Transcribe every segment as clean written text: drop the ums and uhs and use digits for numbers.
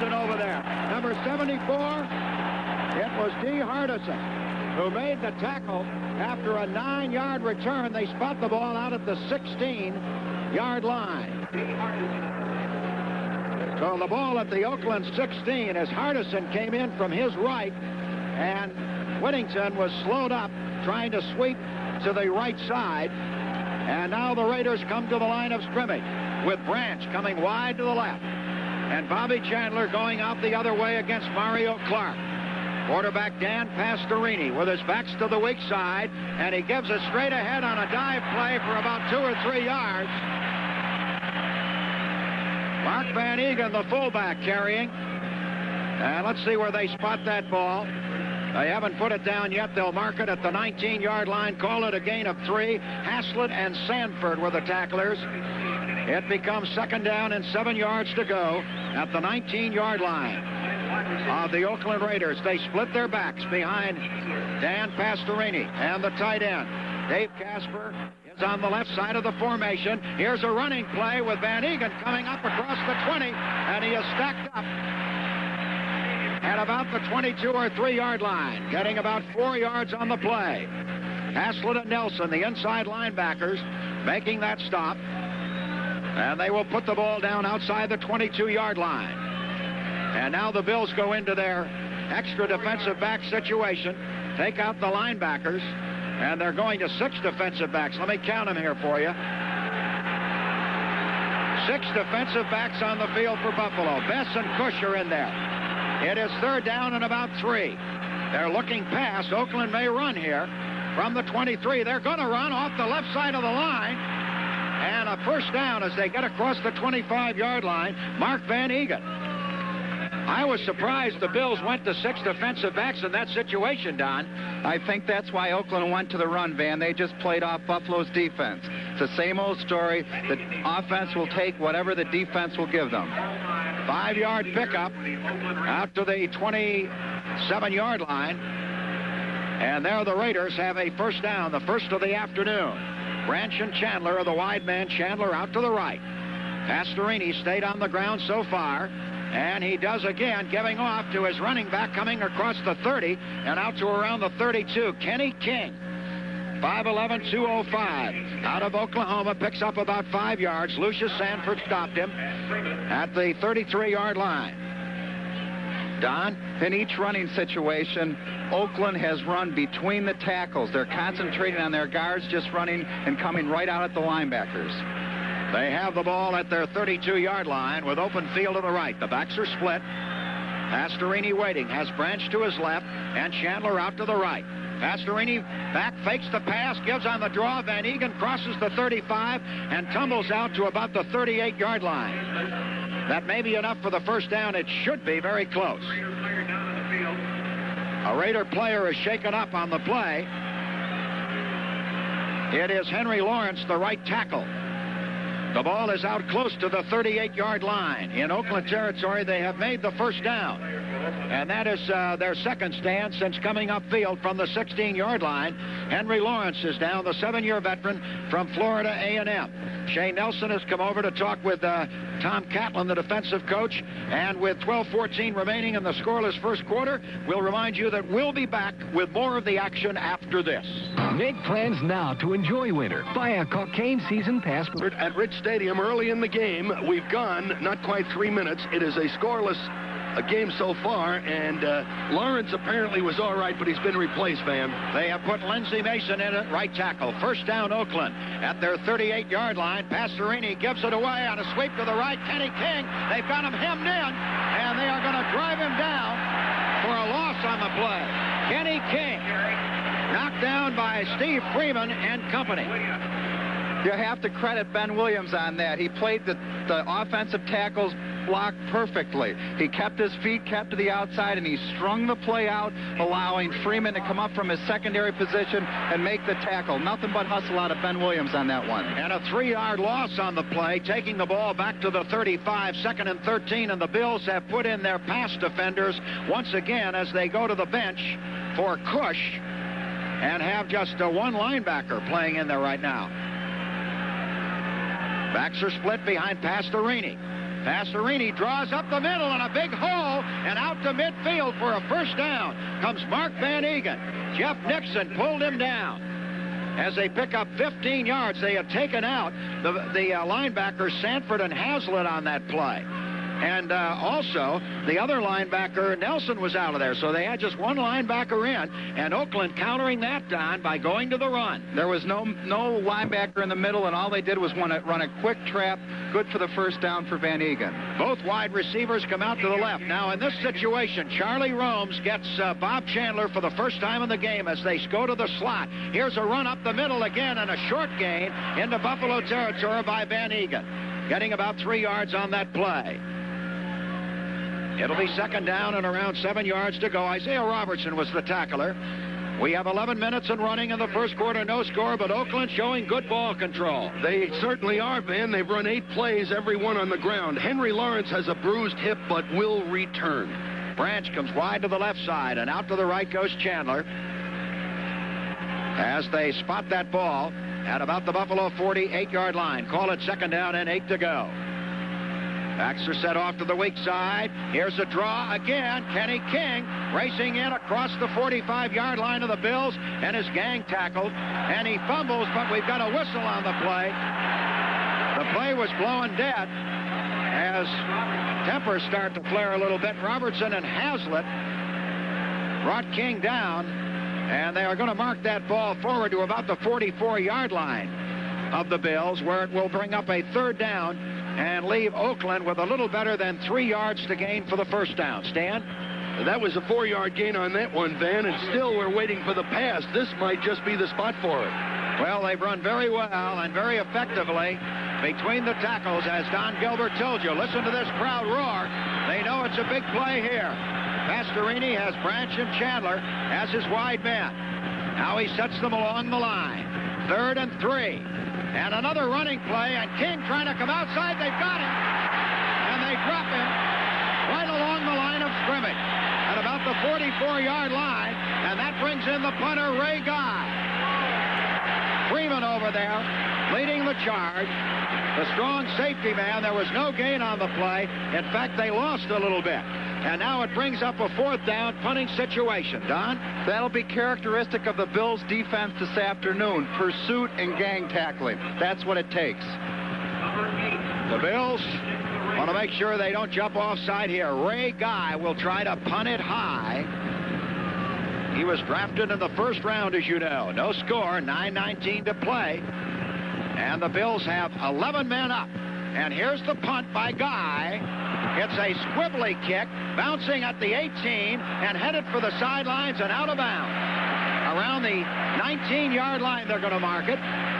Hardison over there. Number 74, it was D. Hardison who made the tackle. After a 9-yard return, they spot the ball out at the 16-yard line. So the ball at the Oakland 16 as Hardison came in from his right, and Whittington was slowed up trying to sweep to the right side. And now the Raiders come to the line of scrimmage with Branch coming wide to the left and Bobby Chandler going out the other way against Mario Clark. Quarterback Dan Pastorini with his backs to the weak side, and he gives it straight ahead on a dive play for about 2 or 3 yards. Mark Van Eegen, the fullback, carrying. And let's see where they spot that ball. They haven't put it down yet. They'll mark it at the 19-yard line, call it a gain of 3. Haslett and Sanford were the tacklers. It becomes 2nd down and 7 yards to go at the 19-yard line of the Oakland Raiders. They split their backs behind Dan Pastorini and the tight end. Dave Casper is on the left side of the formation. Here's a running play with Van Eegen coming up across the 20, and he is stacked up at about the 22 or 3-yard line, getting about 4 yards on the play. Haslett and Nelson, the inside linebackers, making that stop, and they will put the ball down outside the 22-yard line. And now the Bills go into their extra defensive back situation, take out the linebackers, and they're going to 6 defensive backs. Let me count them here for you. 6 defensive backs on the field for Buffalo. Bess and Cush are in there. It is 3rd down and about 3. They're looking past. Oakland may run here from the 23. They're going to run off the left side of the line. And a 1st down as they get across the 25-yard line. Mark Van Eegen. I was surprised the Bills went to 6 defensive backs in that situation, Don. I think that's why Oakland went to the run, Van. They just played off Buffalo's defense. It's the same old story. The offense will take whatever the defense will give them. 5-yard pickup out to the 27-yard line. And there the Raiders have a 1st down, the first of the afternoon. Branch and Chandler are the wide man. Chandler out to the right. Pastorini stayed on the ground so far. And he does again, giving off to his running back coming across the 30 and out to around the 32. Kenny King, 5'11", 205, out of Oklahoma, picks up about 5 yards. Lucius Sanford stopped him at the 33-yard line. Don? In each running situation, Oakland has run between the tackles. They're concentrating on their guards, just running and coming right out at the linebackers. They have the ball at their 32-yard line with open field to the right. The backs are split. Pastorini waiting, has Branch to his left, and Chandler out to the right. Pastorini back, fakes the pass, gives on the draw. Van Eegen crosses the 35 and tumbles out to about the 38-yard line. That may be enough for the 1st down. It should be very close. A Raider player is shaken up on the play. It is Henry Lawrence, the right tackle. The ball is out close to the 38-yard line. In Oakland territory, they have made the 1st down. And that is their 2nd stand since coming upfield from the 16-yard line. Henry Lawrence is down, the 7-year veteran from Florida A&M. Shane Nelson has come over to talk with Tom Catlin, the defensive coach. And with 12:14 remaining in the scoreless 1st quarter, we'll remind you that we'll be back with more of the action after this. Make plans now to enjoy winter. Buy a Cocaine season pass. At Rich Stadium early in the game, we've gone not quite 3 minutes. It is a scoreless game so far, and Lawrence apparently was all right, but he's been replaced, Van. They have put Lindsey Mason in at right tackle. 1st down, Oakland at their 38-yard line. Pastorini gives it away on a sweep to the right. Kenny King, they've got him hemmed in, and they are going to drive him down for a loss on the play. Kenny King knocked down by Steve Freeman and company. You have to credit Ben Williams on that. He played the offensive tackles block perfectly. He kept his feet, kept to the outside, and he strung the play out, allowing Freeman to come up from his secondary position and make the tackle. Nothing but hustle out of Ben Williams on that one. And a 3-yard loss on the play, taking the ball back to the 35, 2nd and 13, and the Bills have put in their pass defenders once again as they go to the bench for Cush and have just one linebacker playing in there right now. Backs are split behind Pastorini. Passerini draws up the middle and a big hole, and out to midfield for a first down comes Mark Van Egan. Jeff Nixon pulled him down. As they pick up 15 yards, they had taken out the linebackers Sanford and Hazlitt on that play. And also, the other linebacker, Nelson, was out of there. So they had just one linebacker in, and Oakland countering that down by going to the run. There was no linebacker in the middle, and all they did was run a quick trap, good for the first down for Van Egan. Both wide receivers come out to the left. Now, in this situation, Charlie Romes gets Bob Chandler for the first time in the game as they go to the slot. Here's a run up the middle again, and a short gain into Buffalo territory by Van Egan, getting about 3 yards on that play. It'll be second down and around 7 yards to go. Isaiah Robertson was the tackler. We have 11 minutes and running in the first quarter, no score, but Oakland showing good ball control. They certainly are, Van. They've run 8 plays, every one on the ground. Henry Lawrence has a bruised hip, but will return. Branch comes wide to the left side, and out to the right goes Chandler. As they spot that ball at about the Buffalo 48-yard line. Call it second down and 8 to go. Backs are set off to the weak side. Here's a draw again. Kenny King racing in across the 45-yard line of the Bills and is gang tackled. And he fumbles, but we've got a whistle on the play. The play was blowing dead as tempers start to flare a little bit. Robertson and Hazlitt brought King down, and they are going to mark that ball forward to about the 44-yard line of the Bills, where it will bring up a third down and leave Oakland with a little better than 3 yards to gain for the first down. Stan? That was a 4-yard gain on that one, Van, and still we're waiting for the pass. This might just be the spot for it. Well, they've run very well and very effectively between the tackles, as Don Gilbert told you. Listen to this crowd roar. They know it's a big play here. Pastorini has Branch and Chandler as his wide men. Now he sets them along the line. 3rd and 3. And another running play, and King trying to come outside. They've got him. And they drop him right along the line of scrimmage at about the 44-yard line. And that brings in the punter, Ray Guy. Freeman over there leading the charge. The strong safety man. There was no gain on the play. In fact, they lost a little bit. And now it brings up a 4th down punting situation. Don? That'll be characteristic of the Bills' defense this afternoon. Pursuit and gang tackling. That's what it takes. The Bills want to make sure they don't jump offside here. Ray Guy will try to punt it high. He was drafted in the first round, as you know. No score, 9:19 to play. And the Bills have 11 men up. And here's the punt by Guy. It's a squibbly kick, bouncing at the 18 and headed for the sidelines and out of bounds. Around the 19-yard line, they're going to mark it.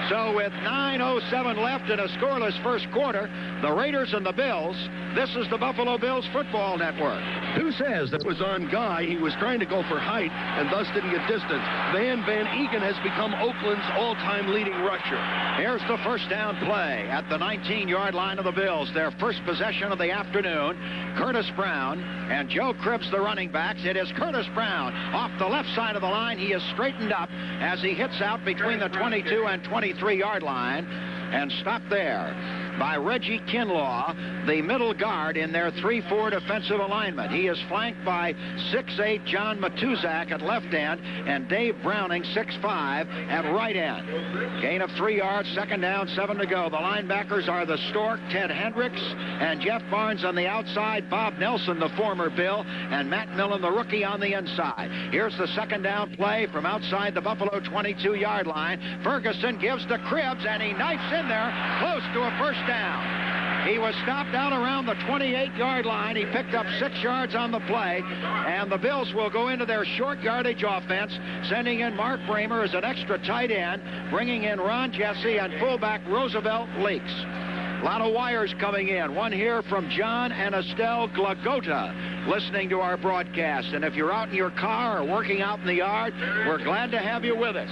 So with 9:07 left in a scoreless first quarter, the Raiders and the Bills, this is the Buffalo Bills Football Network. Who says that was on Guy? He was trying to go for height and thus didn't get distance. Van Egan has become Oakland's all-time leading rusher. Here's the first down play at the 19-yard line of the Bills. Their first possession of the afternoon. Curtis Brown and Joe Cribbs, the running backs. It is Curtis Brown off the left side of the line. He is straightened up as he hits out between the 22 and 23-yard line and stopped there by Reggie Kinlaw, the middle guard in their 3-4 defensive alignment. He is flanked by 6'8" John Matuzak at left end and Dave Browning, 6'5", at right end. Gain of 3 yards, second down, 7 to go. The linebackers are the Stork, Ted Hendricks, and Jeff Barnes on the outside, Bob Nelson, the former Bill, and Matt Millen, the rookie, on the inside. Here's the second down play from outside the Buffalo 22-yard line. Ferguson gives to Cribbs, and he knifes in there close to a first down. He was stopped out around the 28-yard line. He picked up 6 yards on the play, and the Bills will go into their short yardage offense, sending in Mark Bramer as an extra tight end, bringing in Ron Jesse and fullback Roosevelt Leaks. A lot of wires coming in. One here from John and Estelle Glagota listening to our broadcast. And if you're out in your car or working out in the yard, we're glad to have you with us.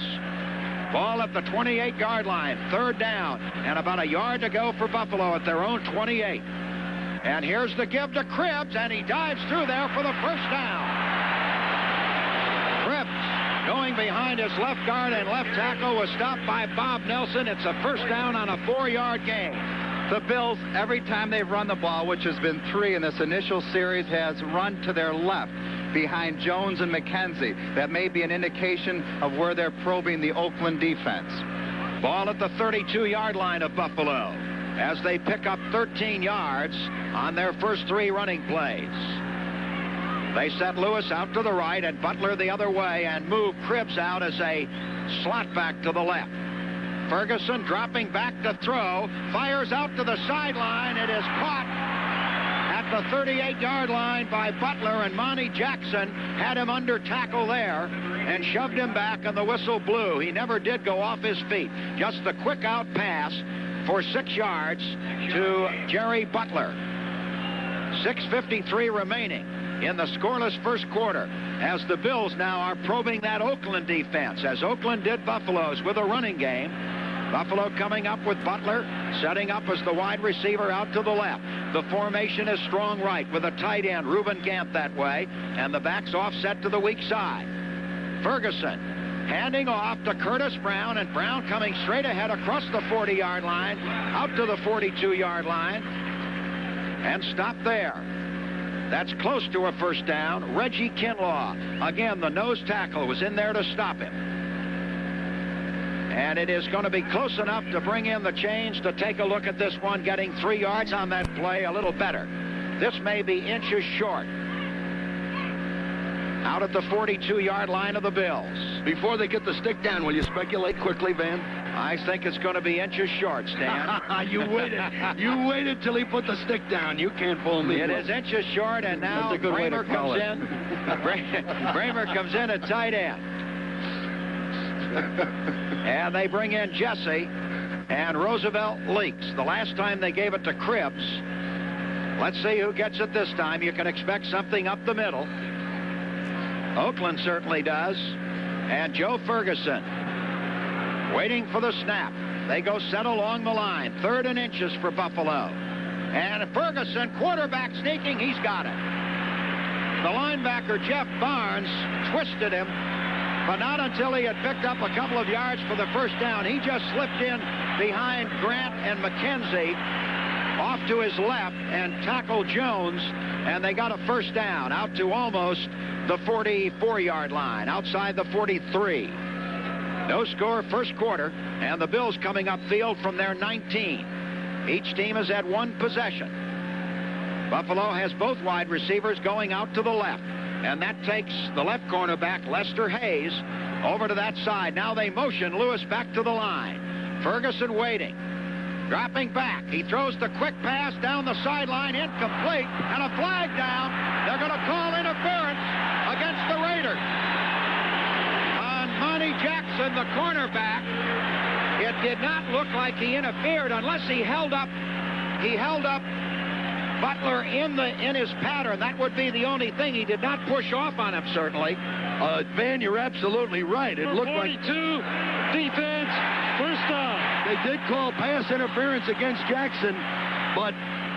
Ball at the 28-yard line, third down, and about a yard to go for Buffalo at their own 28. And here's the give to Cribbs, and he dives through there for the first down. Cribbs going behind his left guard and left tackle was stopped by Bob Nelson. It's a first down on a 4-yard gain. The Bills, every time they've run the ball, which has been 3 in this initial series, has run to their left behind Jones and McKenzie. That may be an indication of where they're probing the Oakland defense. Ball at the 32-yard line of Buffalo as they pick up 13 yards on their first 3 running plays. They set Lewis out to the right and Butler the other way and move Cribbs out as a slot back to the left. Ferguson dropping back to throw, fires out to the sideline. It is caught at the 38-yard line by Butler, and Monty Jackson had him under tackle there and shoved him back, and the whistle blew. He never did go off his feet. Just a quick out pass for 6 yards to Jerry Butler. 6:53 remaining in the scoreless first quarter as the Bills now are probing that Oakland defense, as Oakland did Buffalo's with a running game. Buffalo coming up with Butler, setting up as the wide receiver out to the left. The formation is strong right with a tight end, Reuben Gant, that way, and the backs offset to the weak side. Ferguson handing off to Curtis Brown, and Brown coming straight ahead across the 40-yard line, out to the 42-yard line, and stop there. That's close to a first down. Reggie Kinlaw, again, the nose tackle, was in there to stop him. And it is going to be close enough to bring in the chains to take a look at this one, getting 3 yards on that play, a little better. This may be inches short. Out at the 42-yard line of the Bills. Before they get the stick down, will you speculate quickly, Van? I think it's going to be inches short, Stan. You waited till he put the stick down. You can't fool me. It is inches short, and now Bramer comes in. Bramer comes in at tight end. And they bring in Jesse, and Roosevelt leaks. The last time they gave it to Cribbs. Let's see who gets it this time. You can expect something up the middle. Oakland certainly does. And Joe Ferguson waiting for the snap. They go set along the line. 3rd and inches for Buffalo. And Ferguson, quarterback sneaking, he's got it. The linebacker, Jeff Barnes, twisted him, but not until he had picked up a couple of yards for the first down. He just slipped in behind Grant and McKenzie off to his left and tackled Jones, and they got a first down out to almost the 44-yard line, outside the 43. No score first quarter, and the Bills coming upfield from their 19. Each team has had 1 possession. Buffalo has both wide receivers going out to the left, and that takes the left cornerback, Lester Hayes, over to that side. Now they motion Lewis back to the line. Ferguson waiting. Dropping back. He throws the quick pass down the sideline, incomplete, and a flag down. They're going to call interference against the Raiders. On Monty Jackson, the cornerback, it did not look like he interfered unless he held up Butler in his pattern. That would be the only thing. He did not push off on him, certainly. Van, you're absolutely right. It looked 42, like defense, first down. They did call pass interference against Jackson, but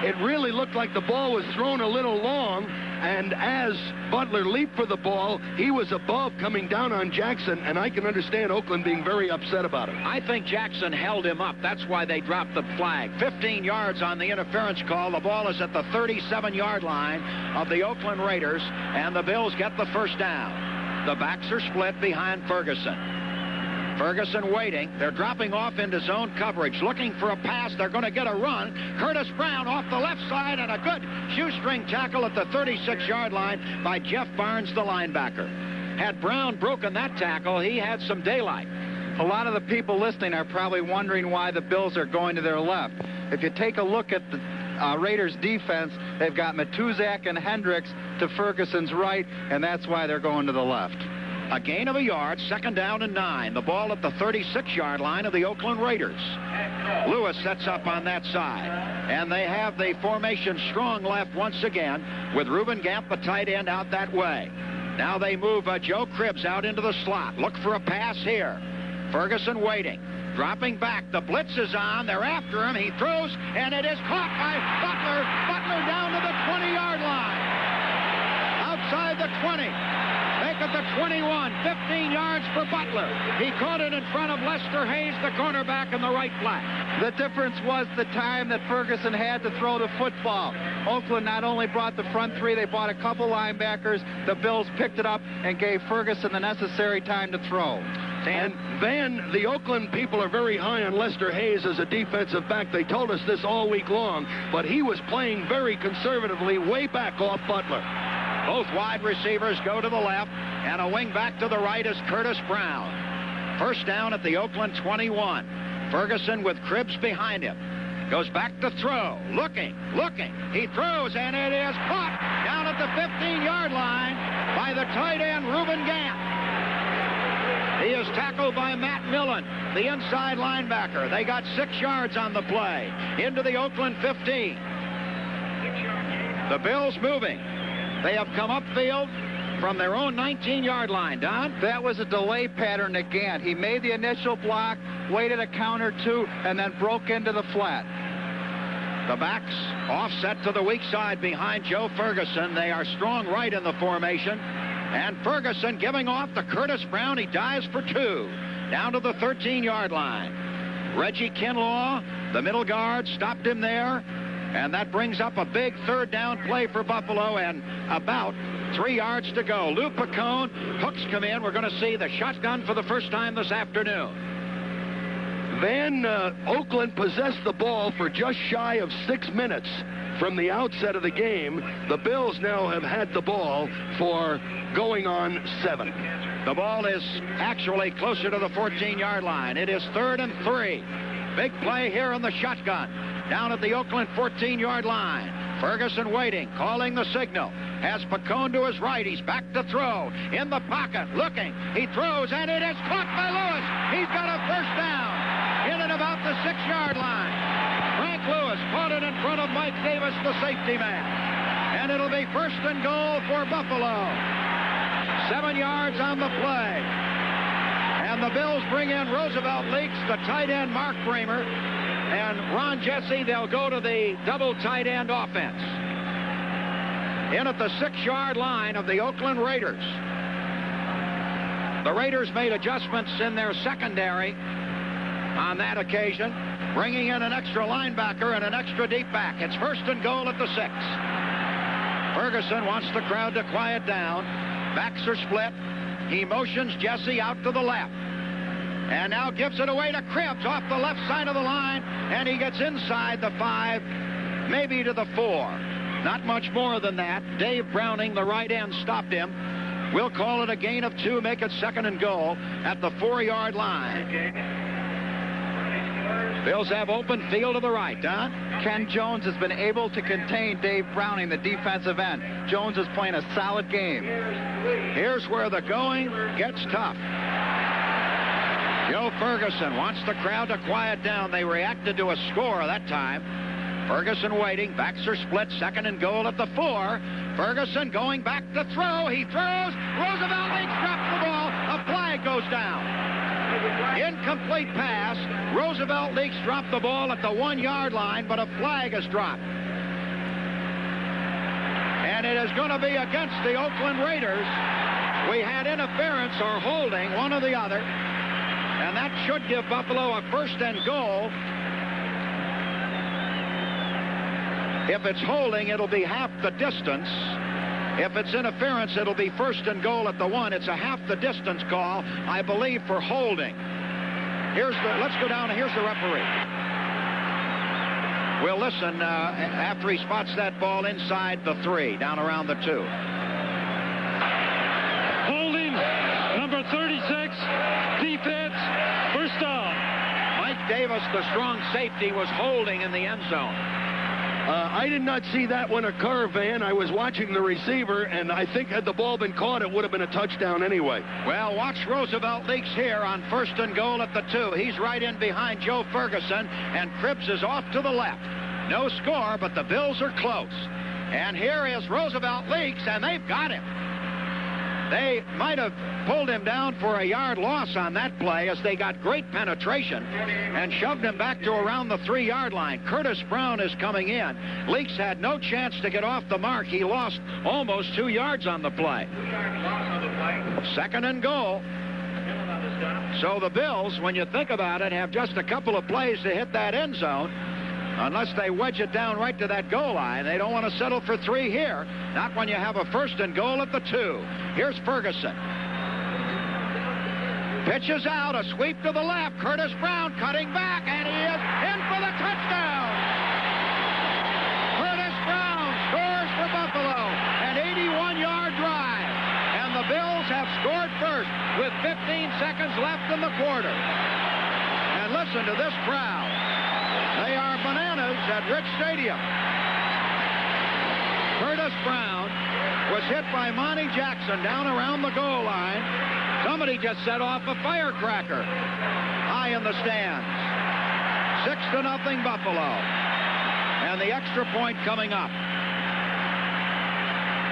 it really looked like the ball was thrown a little long, and as Butler leaped for the ball, he was above coming down on Jackson, and I can understand Oakland being very upset about it. I think Jackson held him up. That's why they dropped the flag. 15 yards on the interference call. The ball is at the 37-yard line of the Oakland Raiders, and the Bills get the first down. The backs are split behind Ferguson. Ferguson waiting. They're dropping off into zone coverage, looking for a pass. They're going to get a run. Curtis Brown off the left side, and a good shoestring tackle at the 36-yard line by Jeff Barnes, the linebacker. Had Brown broken that tackle, he had some daylight. A lot of the people listening are probably wondering why the Bills are going to their left. If you take a look at the Raiders defense, they've got Matuzak and Hendricks to Ferguson's right, and that's why they're going to the left. A gain of a yard, 2nd down and 9. The ball at the 36-yard line of the Oakland Raiders. Lewis sets up on that side. And they have the formation strong left once again with Reuben Gant, the tight end, out that way. Now they move Joe Cribbs out into the slot. Look for a pass here. Ferguson waiting. Dropping back. The blitz is on. They're after him. He throws, and it is caught by Butler. Butler down to the 20-yard line. Outside the 20. Make it the 21, 15 yards for Butler. He caught it in front of Lester Hayes, the cornerback, in the right flat. The difference was the time that Ferguson had to throw the football. Oakland not only brought the front three, they brought a couple linebackers. The Bills picked it up and gave Ferguson the necessary time to throw. And Van, the Oakland people are very high on Lester Hayes as a defensive back. They told us this all week long, but he was playing very conservatively way back off Butler. Both wide receivers go to the left, and a wing back to the right is Curtis Brown. First down at the Oakland 21. Ferguson with Cribbs behind him. Goes back to throw. Looking. He throws, and it is caught down at the 15-yard line by the tight end, Reuben Gant. He is tackled by Matt Millen, the inside linebacker. They got 6 yards on the play into the Oakland 15. The Bills moving. They have come upfield from their own 19-yard line. Don? That was a delay pattern to Gant. He made the initial block, waited a count or two, and then broke into the flat. The backs offset to the weak side behind Joe Ferguson. They are strong right in the formation. And Ferguson giving off to Curtis Brown. He dives for 2. Down to the 13-yard line. Reggie Kinlaw, the middle guard, stopped him there. And that brings up a big third down play for Buffalo, and about 3 yards to go. Lou Picone, hooks come in. We're going to see the shotgun for the first time this afternoon. Van, Oakland possessed the ball for just shy of 6 minutes from the outset of the game. The Bills now have had the ball for going on 7. The ball is actually closer to the 14-yard line. It is 3rd and 3. Big play here in the shotgun. Down at the Oakland 14-yard line. Ferguson waiting, calling the signal. Has Picone to his right. He's back to throw. In the pocket, looking. He throws, and it is caught by Lewis. He's got a first down. In and about the 6-yard line. Frank Lewis caught it in front of Mike Davis, the safety man. And it'll be 1st and goal for Buffalo. 7 yards on the play. And the Bills bring in Roosevelt Leaks, the tight end Mark Bramer, and Ron Jesse. They'll go to the double tight end offense. In at the 6-yard line of the Oakland Raiders. The Raiders made adjustments in their secondary on that occasion, bringing in an extra linebacker and an extra deep back. It's 1st and goal at the 6. Ferguson wants the crowd to quiet down. Backs are split. He motions Jesse out to the left. And now gives it away to Cribbs off the left side of the line, and he gets inside the 5, maybe to the 4. Not much more than that. Dave Browning, the right end, stopped him. We'll call it a gain of 2, make it 2nd and goal at the 4-yard line. Bills have open field to the right, Don. Ken Jones has been able to contain Dave Browning, the defensive end. Jones is playing a solid game. Here's where the going gets tough. Joe Ferguson wants the crowd to quiet down. They reacted to a score that time. Ferguson waiting. Backs are split. 2nd and goal at the 4. Ferguson going back to throw. He throws. Roosevelt Leaks drops the ball. A flag goes down. Incomplete pass. Roosevelt Leaks dropped the ball at the 1-yard line, but a flag is dropped. And it is going to be against the Oakland Raiders. We had interference or holding, one or the other. And that should give Buffalo a 1st and goal. If it's holding, it'll be half the distance. If it's interference, it'll be 1st and goal at the 1. It's a half the distance call, I believe, for holding. Let's go down, and here's the referee. We'll listen after he spots that ball inside the 3, down around the 2. Holding, number 36, defense, 1st down. Mike Davis, the strong safety, was holding in the end zone. I did not see that one occur, Van. I was watching the receiver, and I think had the ball been caught, it would have been a touchdown anyway. Well, watch Roosevelt Leaks here on 1st and goal at the 2. He's right in behind Joe Ferguson, and Cribbs is off to the left. No score, but the Bills are close. And here is Roosevelt Leaks, and they've got him. They might have pulled him down for a yard loss on that play as they got great penetration and shoved him back to around the 3-yard line. Curtis Brown is coming in. Leaks had no chance to get off the mark. He lost almost 2 yards on the play. 2nd and goal. So the Bills, when you think about it, have just a couple of plays to hit that end zone. Unless they wedge it down right to that goal line. They don't want to settle for 3 here. Not when you have a 1st and goal at the 2. Here's Ferguson. Pitches out, a sweep to the left. Curtis Brown cutting back, and he is in for the touchdown. Curtis Brown scores for Buffalo. An 81-yard drive. And the Bills have scored first with 15 seconds left in the quarter. And listen to this crowd. They are bananas at Rich Stadium. Curtis Brown was hit by Monty Jackson down around the goal line. Somebody just set off a firecracker high in the stands. 6-0 Buffalo. And the extra point coming up.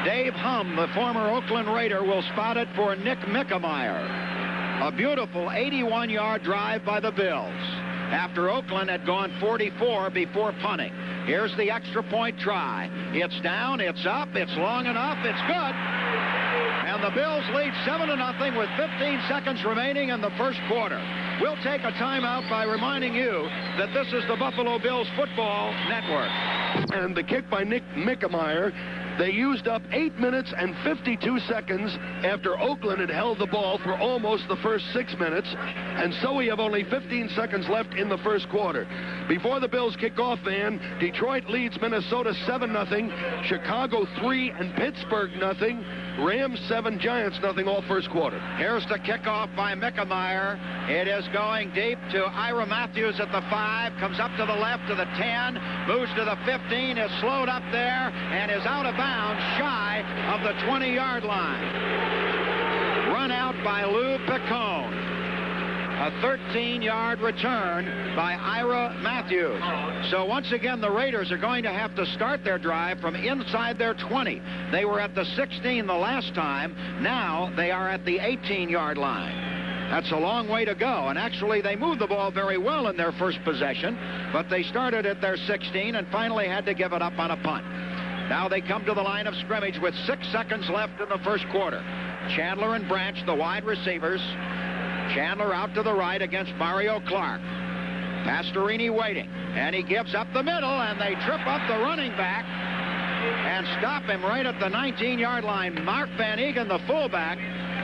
Dave Humm, the former Oakland Raider, will spot it for Nick Mickemeyer. A beautiful 81-yard drive by the Bills after Oakland had gone 44 before punting. Here's the extra point try. It's down, it's up, it's long enough, it's good. And the Bills lead 7-0 with 15 seconds remaining in the first quarter. We'll take a timeout by reminding you that this is the Buffalo Bills Football Network. And the kick by Nick Mickemeyer. They used up 8 minutes and 52 seconds after Oakland had held the ball for almost the first 6 minutes. And so we have only 15 seconds left in the first quarter. Before the Bills kick off, Van, Detroit leads Minnesota 7-0, Chicago 3, and Pittsburgh 0. Rams 7, Giants 0 all first quarter. Here's the kickoff by Mickemeyer. It is going deep to Ira Matthews at the 5, comes up to the left to the 10, moves to the 15, is slowed up there, and is out of bounds shy of the 20-yard line. Run out by Lou Picone. A 13-yard return by Ira Matthews. So once again, the Raiders are going to have to start their drive from inside their 20. They were at the 16 the last time. Now they are at the 18-yard line. That's a long way to go. And actually, they moved the ball very well in their first possession, but they started at their 16 and finally had to give it up on a punt. Now they come to the line of scrimmage with 6 seconds left in the first quarter. Chandler and Branch, the wide receivers. Chandler out to the right against Mario Clark. Pastorini waiting, and he gives up the middle, and they trip up the running back and stop him right at the 19-yard line. Mark Van Eegen, the fullback,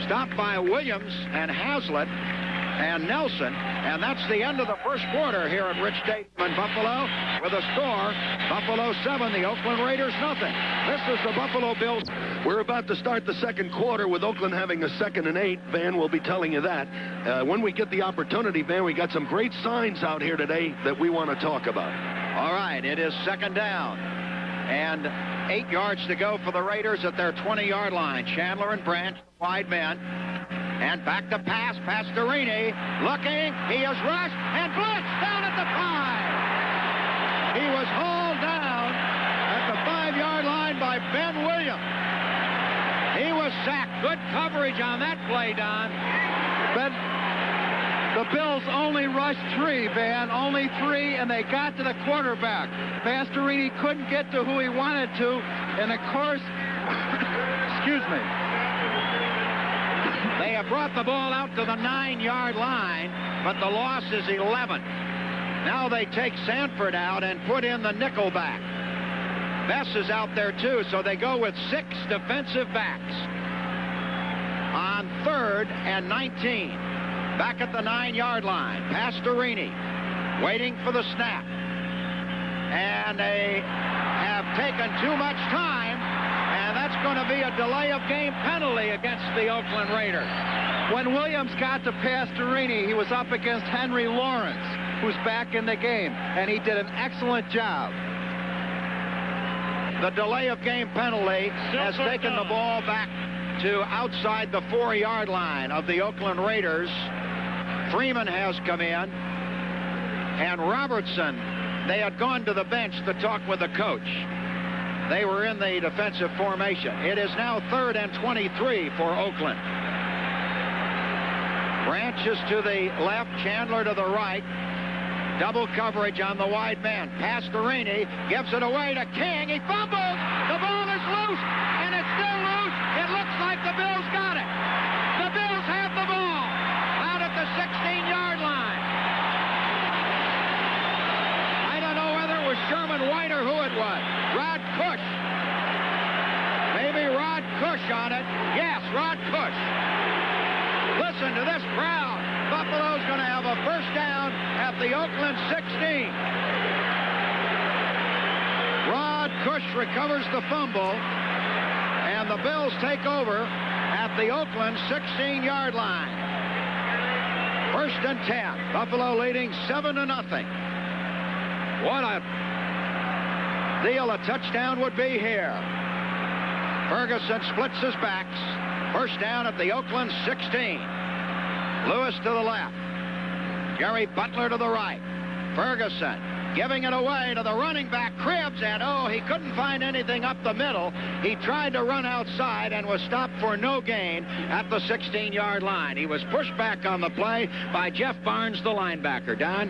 stopped by Williams and Hazlitt and Nelson, and that's the end of the first quarter here at Rich Stadium in Buffalo with a score, Buffalo 7, the Oakland Raiders 0. This is the Buffalo Bills. We're about to start the second quarter with Oakland having a 2nd and 8. Van will be telling you that. When we get the opportunity, Van, we got some great signs out here today that we want to talk about. All right, it is 2nd down. And 8 yards to go for the Raiders at their 20-yard line. Chandler and Branch, wide men. And back to pass, Pastorini. Looking, he is rushed and blitzed down at the 5. He was hauled down at the 5-yard line by Ben Williams. He was sacked. Good coverage on that play, Don. But the Bills only rushed 3, Van, only 3, and they got to the quarterback. Pastorini couldn't get to who he wanted to, and of course, excuse me. They have brought the ball out to the 9-yard line, but the loss is 11. Now they take Sanford out and put in the nickel back. Bess is out there too, so they go with 6 defensive backs. On 3rd and 19. Back at the 9-yard line. Pastorini waiting for the snap. And they have taken too much time, and that's going to be a delay of game penalty against the Oakland Raiders. When Williams got to Pastorini, he was up against Henry Lawrence, who's back in the game, and he did an excellent job. The delay of game penalty has taken the ball back to outside the 4-yard line of the Oakland Raiders. Freeman has come in, and Robertson, they had gone to the bench to talk with the coach. they were in the defensive formation. It is now 3rd and 23 for Oakland. Branch is to the left, Chandler to the right. Double coverage on the wide man. Pass to Rainey, gives it away to King. He fumbles. The ball is loose, and it's still loose. It looks like the Bills got it. The Bills have the ball out at the 16-yard line. I don't know whether it was Sherman White or who it was. Rod Cush. Maybe Rod Cush on it. Yes, Rod Cush. Listen to this crowd. Buffalo's going to have a first down at the Oakland 16. Rod Cush recovers the fumble, and the Bills take over at the Oakland 16-yard line. 1st and 10. Buffalo leading 7-0. What a deal a touchdown would be here. Ferguson splits his backs. First down at the Oakland 16. Lewis to the left. Gary Butler to the right. Ferguson giving it away to the running back, Cribbs, and he couldn't find anything up the middle. He tried to run outside and was stopped for no gain at the 16-yard line. He was pushed back on the play by Jeff Barnes, the linebacker. Don?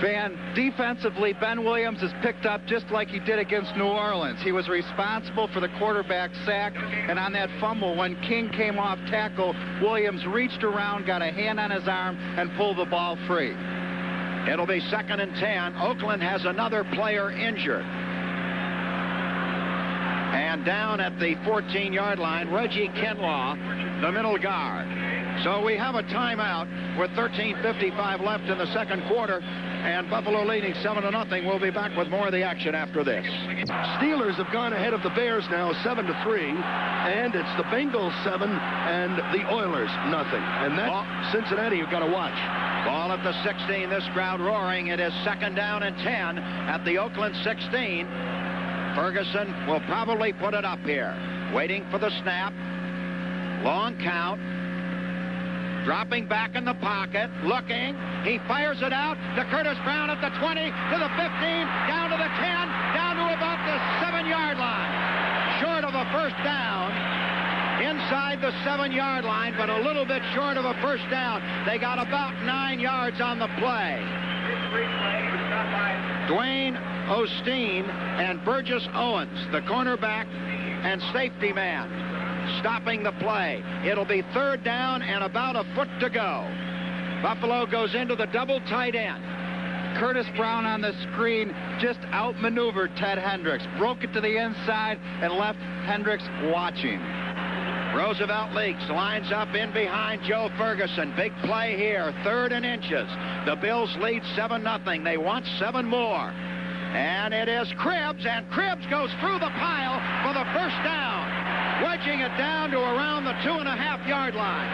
Van, defensively, Ben Williams is picked up just like he did against New Orleans. He was responsible for the quarterback sack, and on that fumble, when King came off tackle, Williams reached around, got a hand on his arm, and pulled the ball free. It'll be 2nd and 10. Oakland has another player injured. And down at the 14-yard line, Reggie Kinlaw, the middle guard. So we have a timeout with 13:55 left in the second quarter, and Buffalo leading 7-0. We'll be back with more of the action after this. Steelers have gone ahead of the Bears now 7-3, and it's the Bengals 7 and the Oilers 0. And that Cincinnati you've got to watch. Ball at the 16. This crowd roaring. It is 2nd down and 10 at the Oakland 16. Ferguson will probably put it up here. Waiting for the snap. Long count. Dropping back in the pocket, looking. He fires it out to Curtis Brown at the 20, to the 15, down to the 10, down to about the 7-yard line. Short of a first down, inside the 7-yard line, but a little bit short of a first down. They got about 9 yards on the play. Dwayne Osteen and Burgess Owens, the cornerback and safety man, stopping the play. It'll be 3rd down and about a foot to go. Buffalo goes into the double tight end. Curtis Brown on the screen just outmaneuvered Ted Hendricks, broke it to the inside and left Hendricks watching. Roosevelt Leaks lines up in behind Joe Ferguson. Big play here, 3rd and inches. The Bills lead 7-0. They want 7 more. And it is Cribbs, and Cribbs goes through the pile for the first down, wedging it down to around the 2.5-yard line.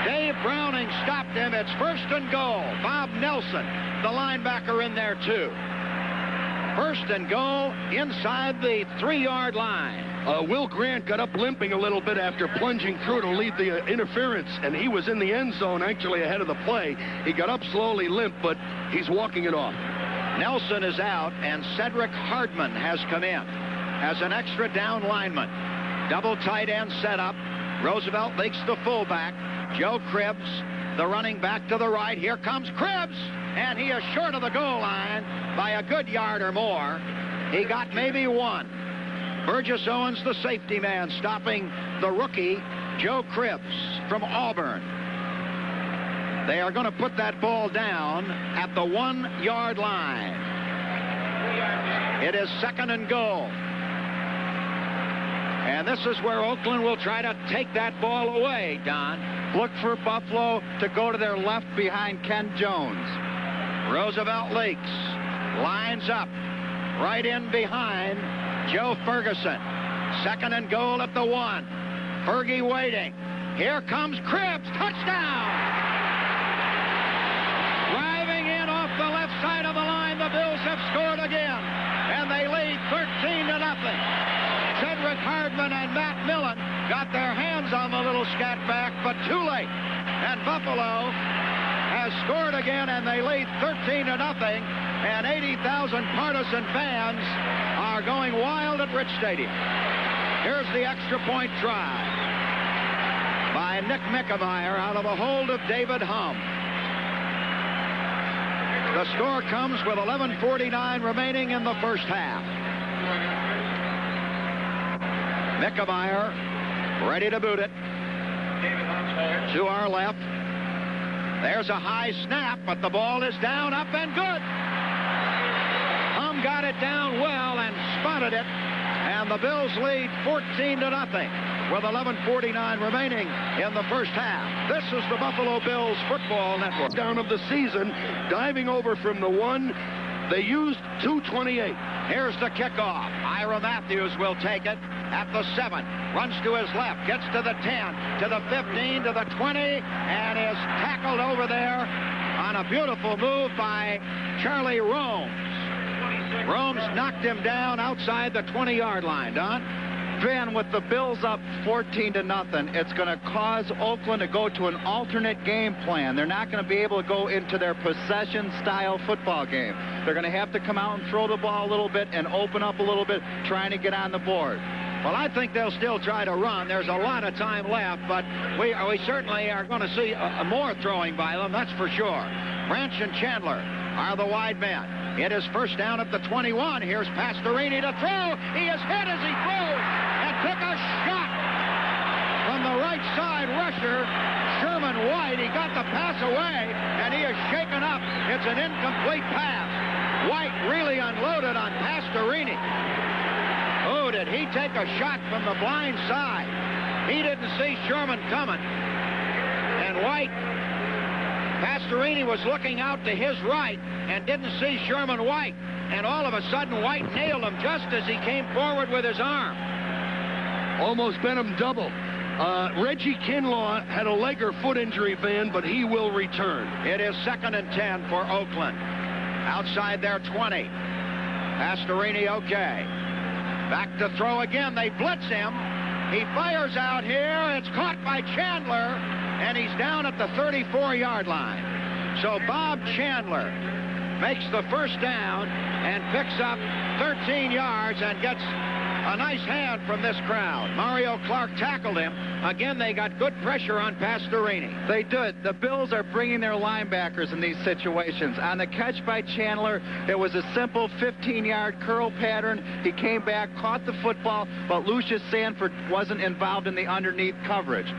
Dave Browning stopped him. It's 1st and goal. Bob Nelson, the linebacker, in there too. 1st and goal inside the 3-yard line. Will Grant got up limping a little bit after plunging through to lead the interference, and he was in the end zone actually ahead of the play. He got up slowly, limp, but he's walking it off. Nelson is out, and Cedric Hardman has come in as an extra down lineman. Double tight end setup. Roosevelt leaks the fullback. Joe Cribbs, the running back to the right. Here comes Cribbs, and he is short of the goal line by a good yard or more. He got maybe 1. Burgess Owens, the safety man, stopping the rookie, Joe Cribbs from Auburn. They are going to put that ball down at the 1-yard line. It is 2nd and goal. And this is where Oakland will try to take that ball away, Don. Look for Buffalo to go to their left behind Ken Jones. Roosevelt Leaks lines up right in behind Joe Ferguson. 2nd and goal at the 1. Fergie waiting. Here comes Cribbs. Touchdown! Driving in off the left side of the line, the Bills have scored again, and they lead 13-0. Cedric Hardman and Matt Millen got their hands on the little scat back, but too late. And Buffalo has scored again, and they lead 13-0. And 80,000 partisan fans are are going wild at Rich Stadium. Here's the extra point try by Nick Mickemeyer out of a hold of David Hum. The score comes with 11:49 remaining in the first half. Mickemeyer ready to boot it. To our left. There's a high snap, but the ball is down, up, and good. Hum got it down well and spotted it, and the Bills lead 14-0 with 11:49 remaining in the first half. This is the Buffalo Bills Football Network. Down of the season, diving over from the 1. They used 2:28. Here's the kickoff. Ira Matthews will take it at the 7. Runs to his left, gets to the 10, to the 15, to the 20, and is tackled over there on a beautiful move by Charlie Romes. Romes knocked him down outside the 20-yard line. Don? Van, with the Bills up 14-0, it's going to cause Oakland to go to an alternate game plan. They're not going to be able to go into their possession-style football game. They're going to have to come out and throw the ball a little bit and open up a little bit, trying to get on the board. Well, I think they'll still try to run. There's a lot of time left, but we certainly are going to see more throwing by them, that's for sure. Branch and Chandler are the wide men. It is first down at the 21. Here's Pastorini to throw. He is hit as he throws and took a shot from the right side rusher, Sherman White. He got the pass away, and he is shaken up. It's an incomplete pass. White really unloaded on Pastorini. Oh, did he take a shot from the blind side? He didn't see Sherman coming. And White, Pastorini was looking out to his right and didn't see Sherman White. And all of a sudden, White nailed him just as he came forward with his arm. Almost bent him double. Reggie Kinlaw had a leg or foot injury, Van, but he will return. It is 2nd and 10 for Oakland. Outside their 20. Pastorini okay. Back to throw again. They blitz him. He fires out here. It's caught by Chandler, and he's down at the 34-yard line. So Bob Chandler makes the first down and picks up 13 yards and gets a nice hand from this crowd. Mario Clark tackled him. Again, they got good pressure on Pastorini. They did. The Bills are bringing their linebackers in these situations. On the catch by Chandler, it was a simple 15-yard curl pattern. He came back, caught the football, but Lucius Sanford wasn't involved in the underneath coverage.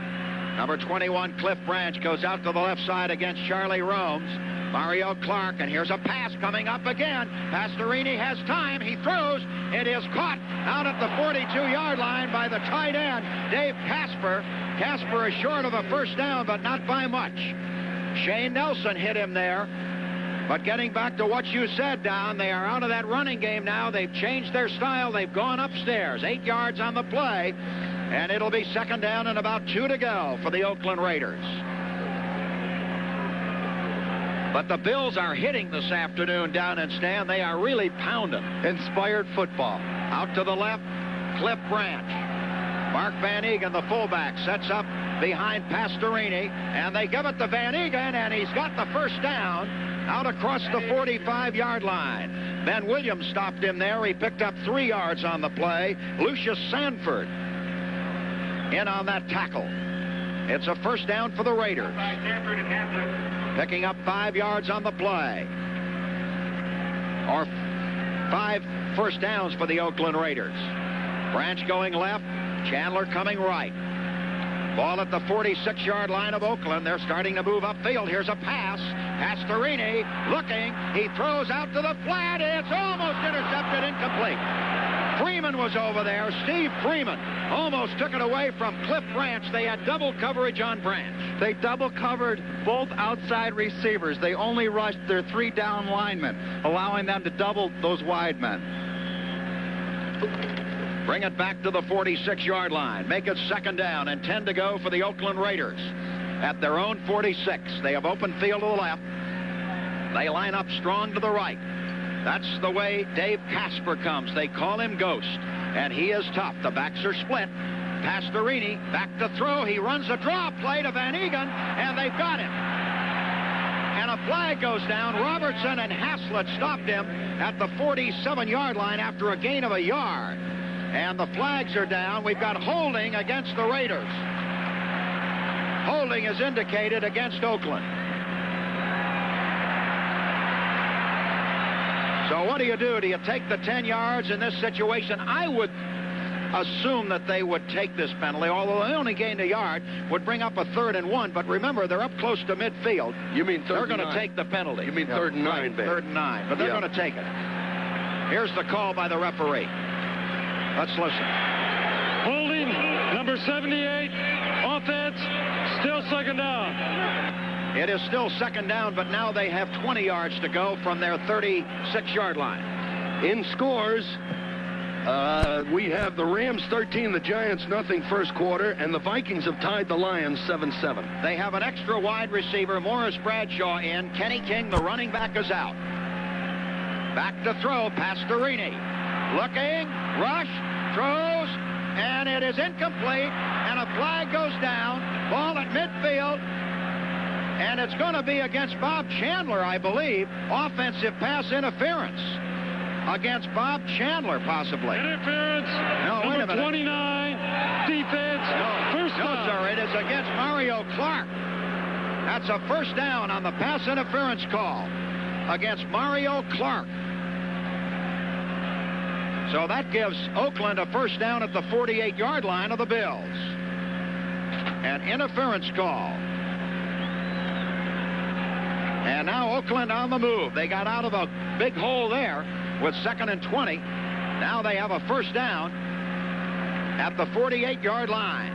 Number 21, Cliff Branch, goes out to the left side against Charlie Romes. Mario Clark, and here's a pass coming up again. Pastorini has time. He throws. It is caught out at the 42-yard line by the tight end, Dave Casper. Casper is short of a first down, but not by much. Shane Nelson hit him there. But getting back to what you said, Don, they are out of that running game now. They've changed their style. They've gone upstairs. 8 yards on the play, and it'll be 2nd down and about 2 to go for the Oakland Raiders. But the Bills are hitting this afternoon down in Stan. They are really pounding. Inspired football. Out to the left, Cliff Branch. Mark Van Eegen, the fullback, sets up behind Pastorini, and they give it to Van Eegen, and he's got the first down out across the 45-yard line. Ben Williams stopped him there. He picked up 3 yards on the play. Lucius Sanford in on that tackle. It's a first down for the Raiders. Picking up 5 yards on the play. Or 5 first downs for the Oakland Raiders. Branch going left, Chandler coming right. Ball at the 46-yard line of Oakland. They're starting to move upfield. Here's a pass. Pastorini looking. He throws out to the flat. It's almost intercepted, incomplete. Freeman was over there. Steve Freeman almost took it away from Cliff Branch. They had double coverage on Branch. They double covered both outside receivers. They only rushed their 3 down linemen, allowing them to double those wide men. Bring it back to the 46-yard line. Make it 2nd down and 10 to go for the Oakland Raiders. At their own 46, they have open field to the left. They line up strong to the right. That's the way Dave Casper comes. They call him Ghost, and he is tough. The backs are split. Pastorini back to throw. He runs a draw play to Van Eegen, and they've got him. And a flag goes down. Robertson and Haslett stopped him at the 47-yard line after a gain of a yard. And the flags are down. We've got holding against the Raiders. Holding is indicated against Oakland. So what do? Do you take the 10 yards in this situation? I would assume that they would take this penalty, although they only gained a yard, would bring up a 3rd and 1. But remember, they're up close to midfield. You mean 3rd They're and 9? going to take the penalty. You mean 3rd and 9, Ben? 3rd and 9, but they're going to take it. Here's the call by the referee. Let's listen. Holding number 78. Offense. Still second down. It is still second down, but now they have 20 yards to go from their 36-yard line. In scores, we have the Rams 13, the Giants nothing first quarter, and the Vikings have tied the Lions 7-7. They have an extra wide receiver, Morris Bradshaw, in. Kenny King, the running back, is out. Back to throw, Pastorini. Looking, rush, throws, and it is incomplete, and a flag goes down. Ball at midfield, and it's going to be against Bob Chandler, I believe. Offensive pass interference against Bob Chandler, possibly. Interference. No, wait a number minute. 29. Defense. First No, down. sir, it is against Mario Clark. That's a first down on the pass interference call against Mario Clark. So that gives Oakland a first down at the 48-yard line of the Bills. An interference call. And now Oakland on the move. They got out of a big hole there with 2nd and 20. Now they have a first down at the 48-yard line.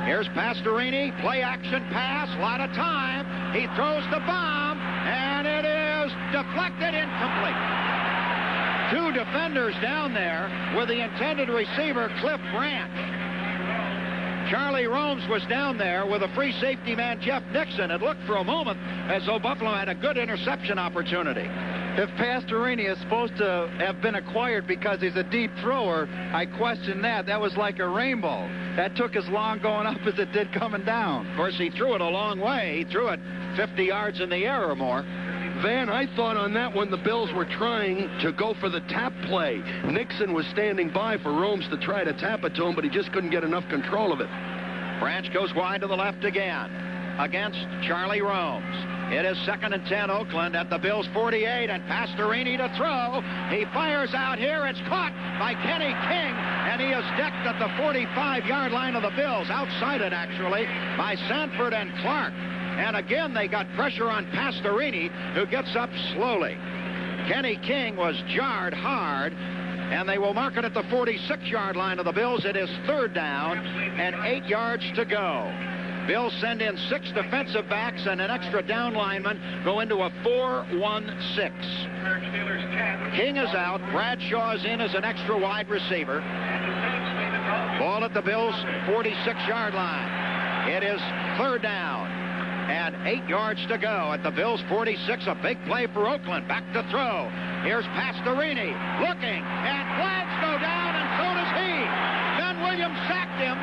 Here's Pastorini, play action pass, a lot of time. He throws the bomb, and it is deflected, incomplete. 2 defenders down there with the intended receiver, Cliff Branch. Charlie Romes was down there with a free safety man, Jeff Nixon. It looked for a moment as though Buffalo had a good interception opportunity. If Pastorini is supposed to have been acquired because he's a deep thrower, I question that. That was like a rainbow. That took as long going up as it did coming down. Of course, he threw it a long way. He threw it 50 yards in the air or more. Van, I thought on that one the Bills were trying to go for the tap play. Nixon was standing by for Romes to try to tap it to him, but he just couldn't get enough control of it. Branch goes wide to the left again against Charlie Romes. It is 2nd and 10, Oakland at the Bills' 48, and Pastorini to throw. He fires out here. It's caught by Kenny King, and he is decked at the 45-yard line of the Bills, outside it actually, by Sanford and Clark. And again, they got pressure on Pastorini, who gets up slowly. Kenny King was jarred hard, and they will mark it at the 46-yard line of the Bills. It is 3rd down and 8 yards to go. Bills send in 6 defensive backs and an extra down lineman, go into a 4-1-6. King is out. Bradshaw is in as an extra wide receiver. Ball at the Bills' 46-yard line. It is 3rd down and 8 yards to go at the Bills' 46. A big play for Oakland. Back to throw. Here's Pastorini looking, and flags go down, and so does he. Ben Williams sacked him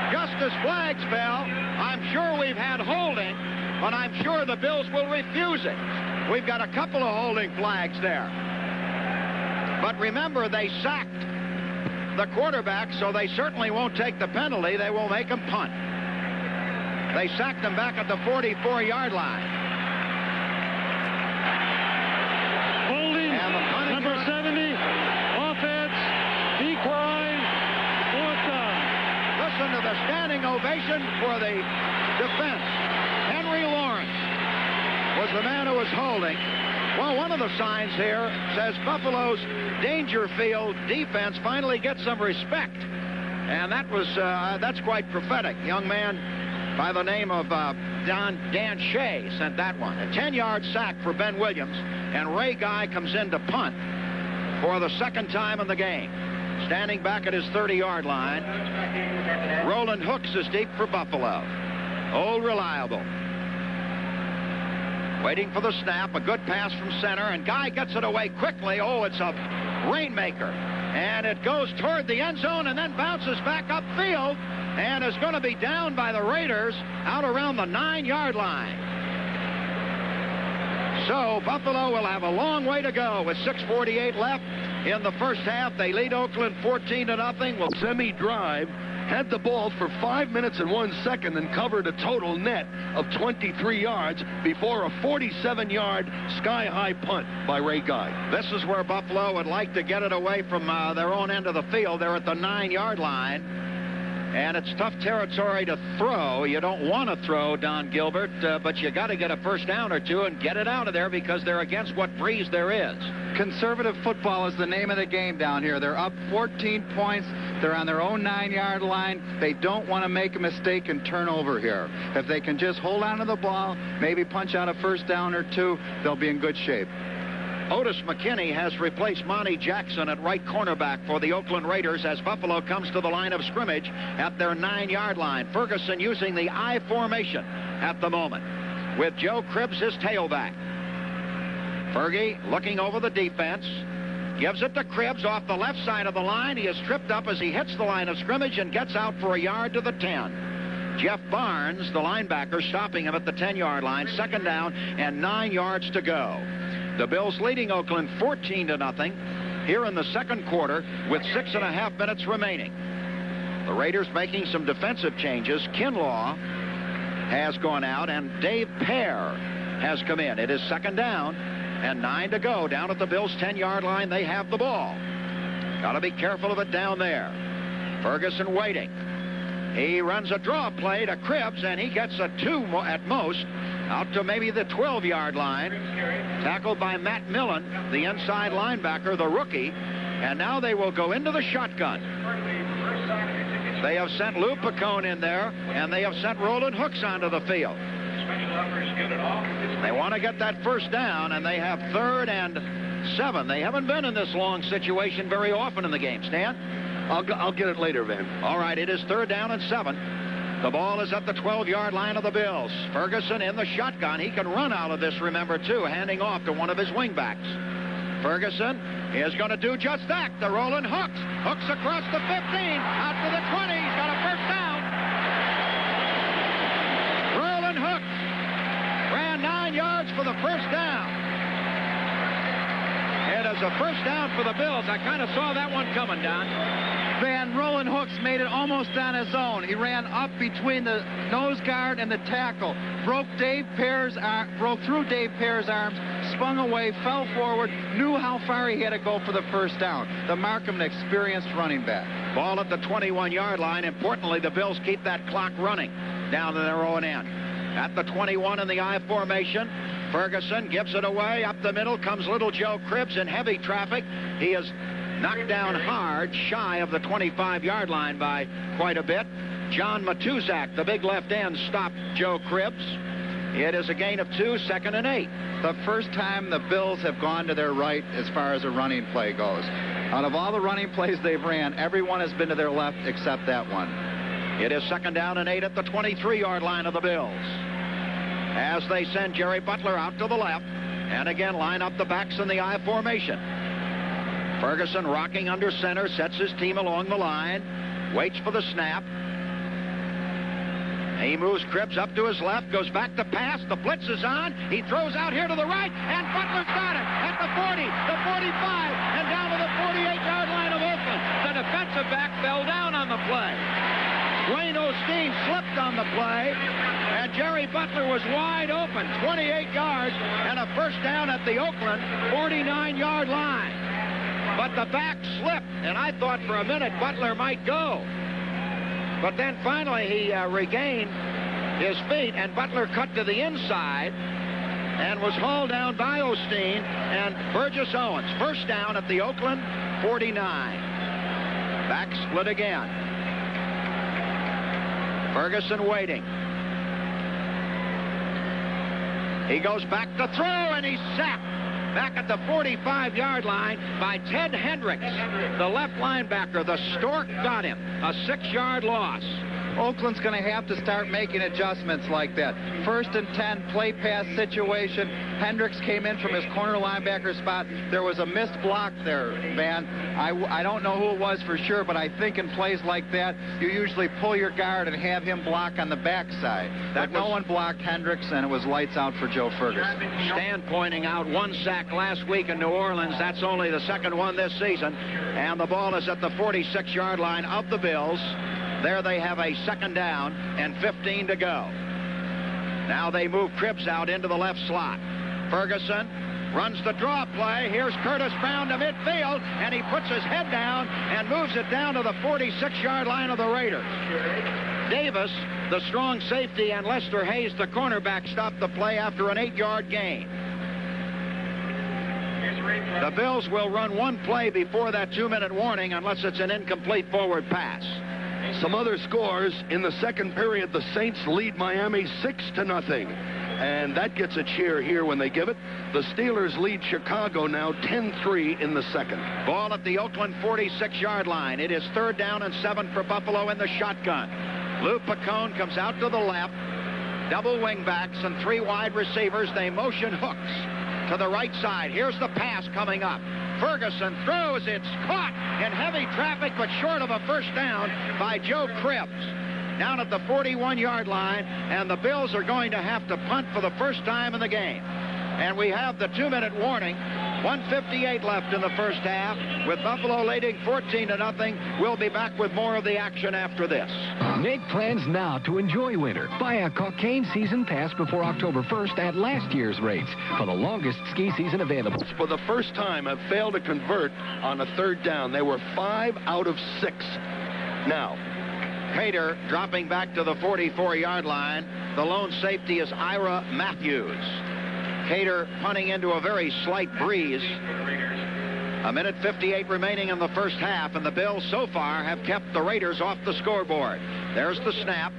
just as flags fell. I'm sure we've had holding, but I'm sure the Bills will refuse it. We've got a couple of holding flags there. But remember, they sacked the quarterback, so they certainly won't take the penalty. They will make him punt. They sacked him back at the 44-yard line. Holding number 70. Offense. Decline. 4th down. Listen to the standing ovation for the defense. Henry Lawrence was the man who was holding. Well, one of the signs here says Buffalo's Dangerfield defense finally gets some respect. And that's quite prophetic. Young man by the name of Dan Shea sent that one. A 10-yard sack for Ben Williams, and Ray Guy comes in to punt for the 2nd time in the game. Standing back at his 30-yard line, Roland Hooks is deep for Buffalo. Old Reliable. Waiting for the snap, a good pass from center, and Guy gets it away quickly. Oh, it's a rainmaker. And it goes toward the end zone and then bounces back upfield and is going to be down by the Raiders out around the 9-yard line. So Buffalo will have a long way to go with 6:48 left in the first half. They lead Oakland 14-0. Well, Semi-drive, had the ball for 5 minutes and 1 second and covered a total net of 23 yards before a 47-yard sky-high punt by Ray Guy. this is where Buffalo would like to get it away from their own end of the field. They're at the 9-yard line. And it's tough territory to throw. You don't want to throw, Don Gilbert, but you got to get a first down or two and get it out of there because they're against what breeze there is. Conservative football is the name of the game down here. They're up 14 points. They're on their own 9-yard line. They don't want to make a mistake and turn over here. If they can just hold on to the ball, maybe punch out a first down or two, they'll be in good shape. Otis McKinney has replaced Monty Jackson at right cornerback for the Oakland Raiders as Buffalo comes to the line of scrimmage at their 9-yard line. Ferguson using the I formation at the moment with Joe Cribbs his tailback. Fergie looking over the defense. Gives it to Cribbs off the left side of the line. He is tripped up as he hits the line of scrimmage and gets out for a yard to the 10. Jeff Barnes, the linebacker, stopping him at the 10-yard line. Second down and 9 yards to go. The Bills leading Oakland 14-0 here in the second quarter with 6.5 minutes remaining. The Raiders making some defensive changes. Kinlaw has gone out and Dave Pear has come in. It is second down and 9 to go. Down at the Bills' 10-yard line, they have the ball. Got to be careful of it down there. Ferguson waiting. He runs a draw play to Cribbs, and he gets a 2 at most out to maybe the 12-yard line. Tackled by Matt Millen, the inside linebacker, the rookie. And now they will go into the shotgun. They have sent Lou Picone in there, and they have sent Roland Hooks onto the field. They want to get that first down, and they have 3rd and 7. They haven't been in this long situation very often in the game. Stan? I'll get it later, Van. All right, it is 3rd down and 7. The ball is at the 12-yard line of the Bills. Ferguson in the shotgun. He can run out of this, remember, too, handing off to one of his wingbacks. Ferguson is going to do just that to Roland Hooks. Hooks across the 15, out to the 20. He's got a first down. Roland Hooks ran 9 yards for the first down. It is a first down for the Bills. I kind of saw that one coming, Don. Van Roland Hooks made it almost on his own. He ran up between the nose guard and the tackle, broke through Dave Pear's arms, spun away, fell forward, knew how far he had to go for the first down. The mark of an experienced running back. Ball at the 21-yard line. Importantly, the Bills keep that clock running down to their own end. At the 21 in the I formation, Ferguson gives it away. Up the middle comes little Joe Cribbs in heavy traffic. He is knocked down hard, shy of the 25-yard line by quite a bit. John Matuzak, the big left end, stopped Joe Cribbs. It is a gain of 2, 2nd and 8. The first time the Bills have gone to their right as far as a running play goes. Out of all the running plays they've ran, everyone has been to their left except that one. It is 2nd down and 8 at the 23-yard line of the Bills. As they send Jerry Butler out to the left, and again line up the backs in the I formation. Ferguson rocking under center, sets his team along the line, waits for the snap. He moves Cribbs up to his left, goes back to pass. The blitz is on. He throws out here to the right, and Butler's got it at the 40, the 45, and down to the 48-yard line of Oakland. The defensive back fell down on the play. Wayne Osteen slipped on the play, and Jerry Butler was wide open, 28 yards, and a first down at the Oakland 49-yard line. But the back slipped, and I thought for a minute Butler might go. But then finally he regained his feet, and Butler cut to the inside and was hauled down by Osteen and Burgess Owens. First down at the Oakland 49. Back split again. Ferguson waiting. He goes back to throw, and he's sacked back at the 45-yard line by Ted Hendricks, the left linebacker. The Stork got him. A 6-yard loss. Oakland's going to have to start making adjustments like that. 1st and 10, play pass situation. Hendricks came in from his corner linebacker spot. There was a missed block there, Van. I don't know who it was for sure, but I think in plays like that, you usually pull your guard and have him block on the backside. But no one blocked Hendricks, and it was lights out for Joe Ferguson. Stan pointing out 1 sack last week in New Orleans. That's only the 2nd one this season. And the ball is at the 46-yard line of the Bills. There they have a 2nd down and 15 to go. Now they move Cribbs out into the left slot. Ferguson runs the draw play. Here's Curtis Brown to midfield, and he puts his head down and moves it down to the 46-yard line of the Raiders. Davis, the strong safety, and Lester Hayes, the cornerback, stopped the play after an 8-yard gain. The Bills will run 1 play before that 2-minute warning unless it's an incomplete forward pass. Some other scores. In the 2nd period, the Saints lead Miami 6-0. And that gets a cheer here when they give it. The Steelers lead Chicago now 10-3 in the 2nd. Ball at the Oakland 46-yard line. It is 3rd down and 7 for Buffalo in the shotgun. Lou Picone comes out to the left. Double wingbacks and 3 wide receivers. They motion hooks to the right side. Here's the pass coming up. Ferguson throws. It's caught in heavy traffic, but short of a 1st down by Joe Cribbs. Down at the 41-yard line, and the Bills are going to have to punt for the first time in the game. And we have the 2-minute warning. 1:58 left in the first half, with Buffalo leading 14-0. We'll be back with more of the action after this. Make plans now to enjoy winter. Buy a Cockaigne season pass before October 1st at last year's rates for the longest ski season available. For the first time, have failed to convert on a 3rd down. They were 5 out of 6. Now, Pater dropping back to the 44-yard line. The lone safety is Ira Matthews. Cater punting into a very slight breeze. 1:58 remaining in the first half, and the Bills so far have kept the Raiders off the scoreboard. There's the snap,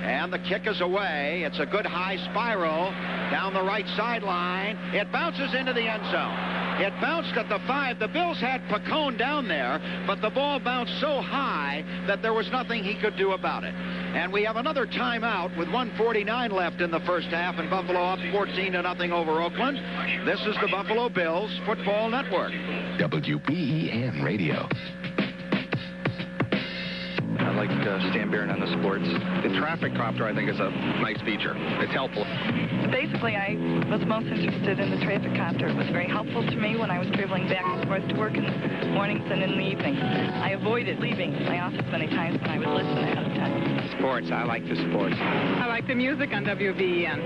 and the kick is away. It's a good high spiral down the right sideline. It bounces into the end zone. It bounced at the 5. The Bills had Picone down there, but the ball bounced so high that there was nothing he could do about it. And we have another timeout with 1:49 left in the first half, and Buffalo up 14-0 over Oakland. This is the Buffalo Bills Football Network. WBEN Radio. I like Stan Barron on the sports. The traffic copter, I think, is a nice feature. It's helpful. Basically, I was most interested in the traffic copter. It was very helpful to me when I was traveling back and forth to work in the mornings and in the evenings. I avoided leaving my office many times when I would listen ahead of time. Sports. I like the sports. I like the music on WBEN.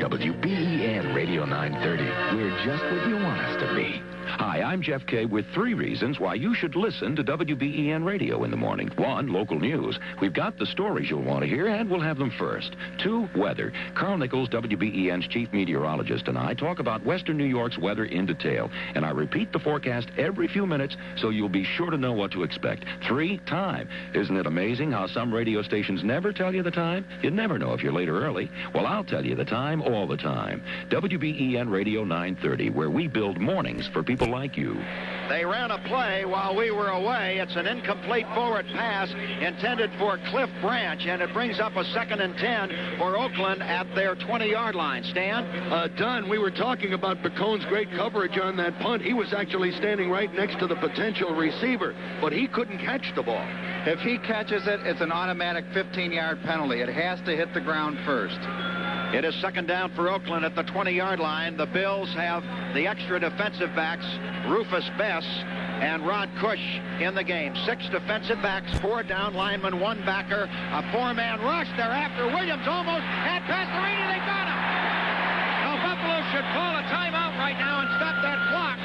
WBEN Radio 930. We're just what you want us to be. Hi, I'm Jeff Kay with 3 reasons why you should listen to WBEN Radio in the morning. 1, local news. We've got the stories you'll want to hear, and we'll have them first. 2, weather. Carl Nichols, WBEN's chief meteorologist, and I talk about Western New York's weather in detail. And I repeat the forecast every few minutes, so you'll be sure to know what to expect. 3, time. Isn't it amazing how some radio stations never tell you the time? You never know if you're late or early. Well, I'll tell you the time all the time. WBEN Radio 930, where we build mornings for people like you. They ran a play while we were away. It's an incomplete forward pass intended for Cliff Branch, and it brings up a 2nd and 10 for Oakland at their 20-yard line. Stan? Don, we were talking about Picone's great coverage on that punt. He was actually standing right next to the potential receiver, but he couldn't catch the ball. If he catches it, it's an automatic 15-yard penalty. It has to hit the ground first. It is 2nd down for Oakland at the 20-yard line. The Bills have the extra defensive backs, Rufus Bess and Rod Cush, in the game. 6 defensive backs, 4 down linemen, 1 backer, a 4-man rush. They're after Williams, almost had Pastorini. They got him. Now Buffalo should call a timeout right now and stop that clock.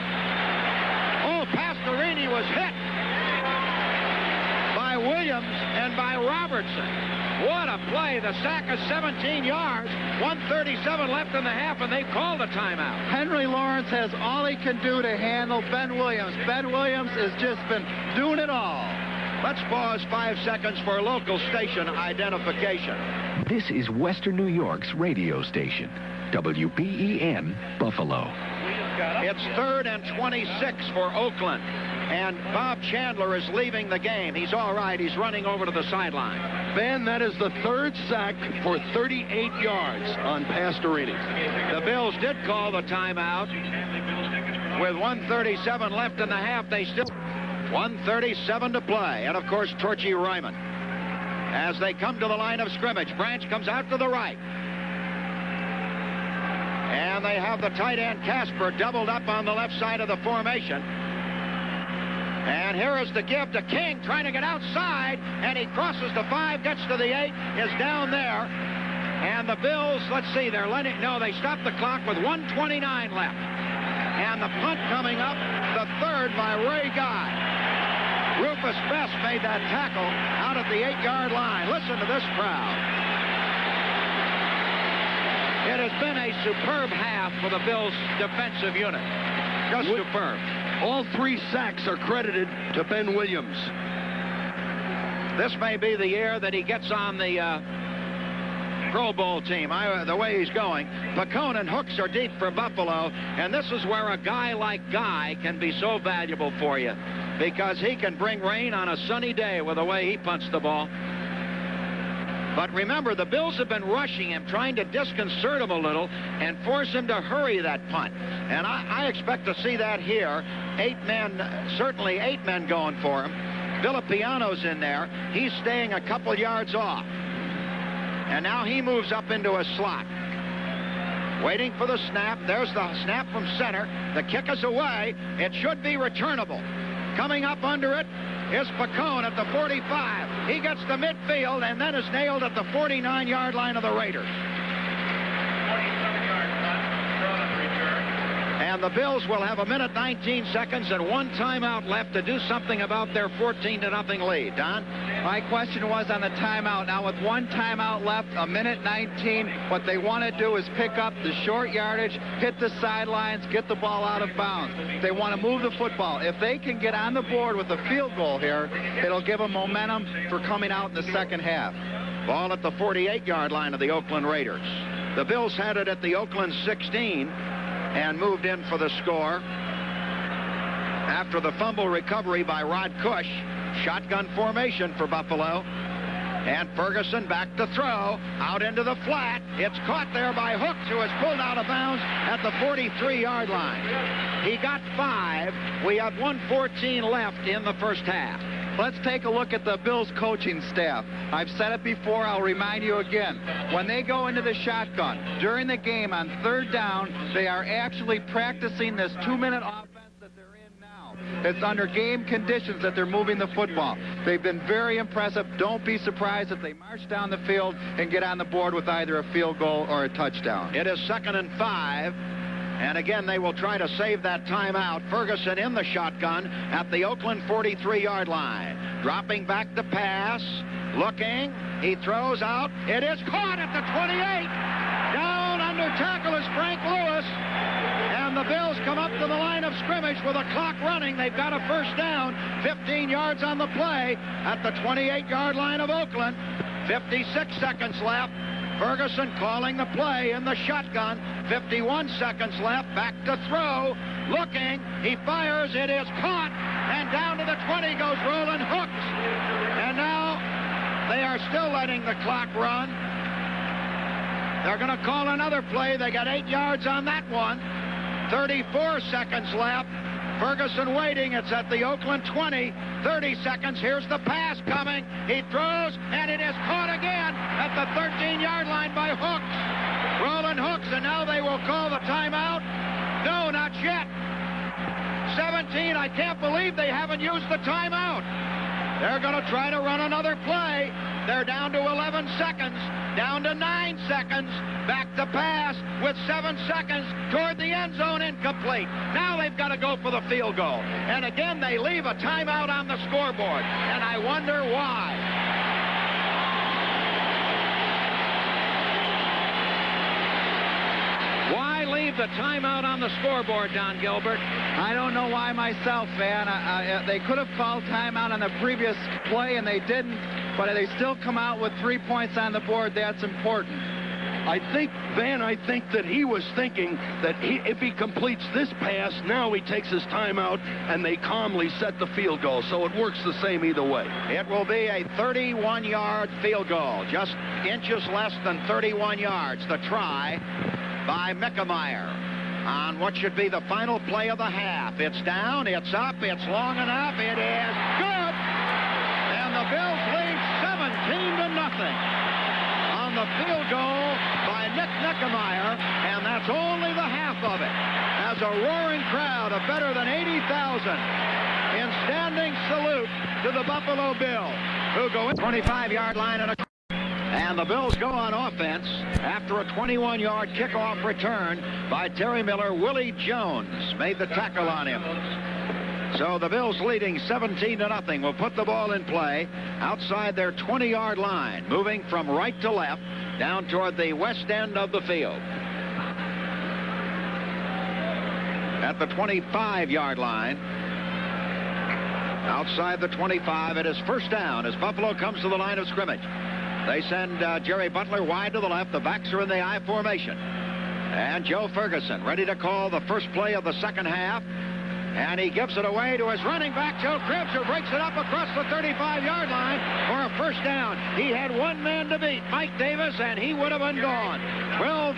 Oh, Pastorini was hit by Williams and by Robertson. What a play. The sack is 17 yards. 1:37 left in the half, and they've called a timeout. Henry Lawrence has all he can do to handle Ben Williams. Ben Williams has just been doing it all. Let's pause 5 seconds for local station identification. This is Western New York's radio station, WBEN Buffalo. It's 3rd and 26 for Oakland. and Bob Chandler is leaving the game. He's all right. He's running over to the sideline. Ben, that is the third sack for 38 yards on Pastorini. The Bills did call the timeout. With 1:37 left in the half, they still 1:37 to play. And, of course, Torchy Ryman. As they come to the line of scrimmage, Branch comes out to the right. And they have the tight end Casper doubled up on the left side of the formation. And here is the give to King, trying to get outside, and he crosses the 5, gets to the 8, is down there. And the Bills, let's see, they're letting, no, they stopped the clock with 1:29 left. And the punt coming up, the third by Ray Guy. Rufus Best made that tackle out at the 8-yard line. Listen to this crowd. It has been a superb half for the Bills' defensive unit. Just superb. All 3 sacks are credited to Ben Williams. This may be the year that he gets on the Pro Bowl team. The way he's going, Pacone and Hooks are deep for Buffalo, and this is where a guy like Guy can be so valuable for you, because he can bring rain on a sunny day with the way he punts the ball. But remember, the Bills have been rushing him, trying to disconcert him a little and force him to hurry that punt. And I expect to see that here. 8 men, certainly 8 men going for him. Villapiano's in there. He's staying a couple yards off. And now he moves up into a slot. Waiting for the snap. There's the snap from center. The kick is away. It should be returnable. Coming up under it is Pacone at the 45. He gets to midfield and then is nailed at the 49-yard line of the Raiders. And the Bills will have 1:19 and 1 timeout left to do something about their 14-0 lead. Don? My question was on the timeout. Now with 1 timeout left, 1:19, what they want to do is pick up the short yardage, hit the sidelines, get the ball out of bounds. They want to move the football. If they can get on the board with a field goal here, it'll give them momentum for coming out in the second half. Ball at the 48-yard line of the Oakland Raiders. The Bills had it at the Oakland 16 and moved in for the score. After the fumble recovery by Rod Cush, shotgun formation for Buffalo. And Ferguson back to throw, out into the flat. It's caught there by Hooks, who is pulled out of bounds at the 43-yard line. He got 5. We have 1:14 left in the first half. Let's take a look at the Bills coaching staff. I've said it before, I'll remind you again. When they go into the shotgun during the game on 3rd down, they are actually practicing this 2-minute offense that they're in now. It's under game conditions that they're moving the football. They've been very impressive. Don't be surprised if they march down the field and get on the board with either a field goal or a touchdown. It is 2nd and 5. And again, they will try to save that timeout. Ferguson in the shotgun at the Oakland 43-yard line. Dropping back to pass. Looking. He throws out. It is caught at the 28. Down under tackle is Frank Lewis. And the Bills come up to the line of scrimmage with a clock running. They've got a first down. 15 yards on the play at the 28-yard line of Oakland. 56 seconds left. Ferguson calling the play in the shotgun. 51 seconds left. Back to throw. Looking. He fires. It is caught. And down to the 20 goes Roland Hooks. And now they are still letting the clock run. They're going to call another play. They got 8 yards on that one. 34 seconds left. Ferguson waiting. It's at the Oakland 20. 30 seconds. Here's the pass coming. He throws, and it is caught again at the 13-yard line by Hooks. Roland Hooks, and now they will call the timeout. No, not yet. 17. I can't believe they haven't used the timeout. They're going to try to run another play. They're down to 11 seconds. Down to 9 seconds. Back to pass with 7 seconds toward the end zone, incomplete. Now they've got to go for the field goal. And again, they leave a timeout on the scoreboard. And I wonder why. Why leave the timeout on the scoreboard, Don Gilbert? I don't know why myself, Van. They could have called timeout on the previous play, and they didn't. But they still come out with 3 points on the board. That's important. I think that he was thinking that if he completes this pass, now he takes his time out, and they calmly set the field goal. So it works the same either way. It will be a 31-yard field goal, just inches less than 31 yards. The try by Mickemeyer on what should be the final play of the half. It's down, it's up, it's long enough, it is good! And the Bills lead 17-0 on the field goal by Nick Mickemeyer, and that's only the half of it, as a roaring crowd of better than 80,000 in standing salute to the Buffalo Bills, who go in 25-yard line and the Bills go on offense after a 21-yard kickoff return by Terry Miller. Willie Jones made the tackle on him. So the Bills leading 17-0 will put the ball in play outside their 20-yard line, moving from right to left down toward the west end of the field. At the 25-yard line, outside the 25, it is first down as Buffalo comes to the line of scrimmage. They send Jerry Butler wide to the left. The backs are in the I formation. And Joe Ferguson ready to call the first play of the second half. And he gives it away to his running back, Joe Cribbs, who breaks it up across the 35-yard line for a first down. He had one man to beat, Mike Davis, and he would have been gone. 12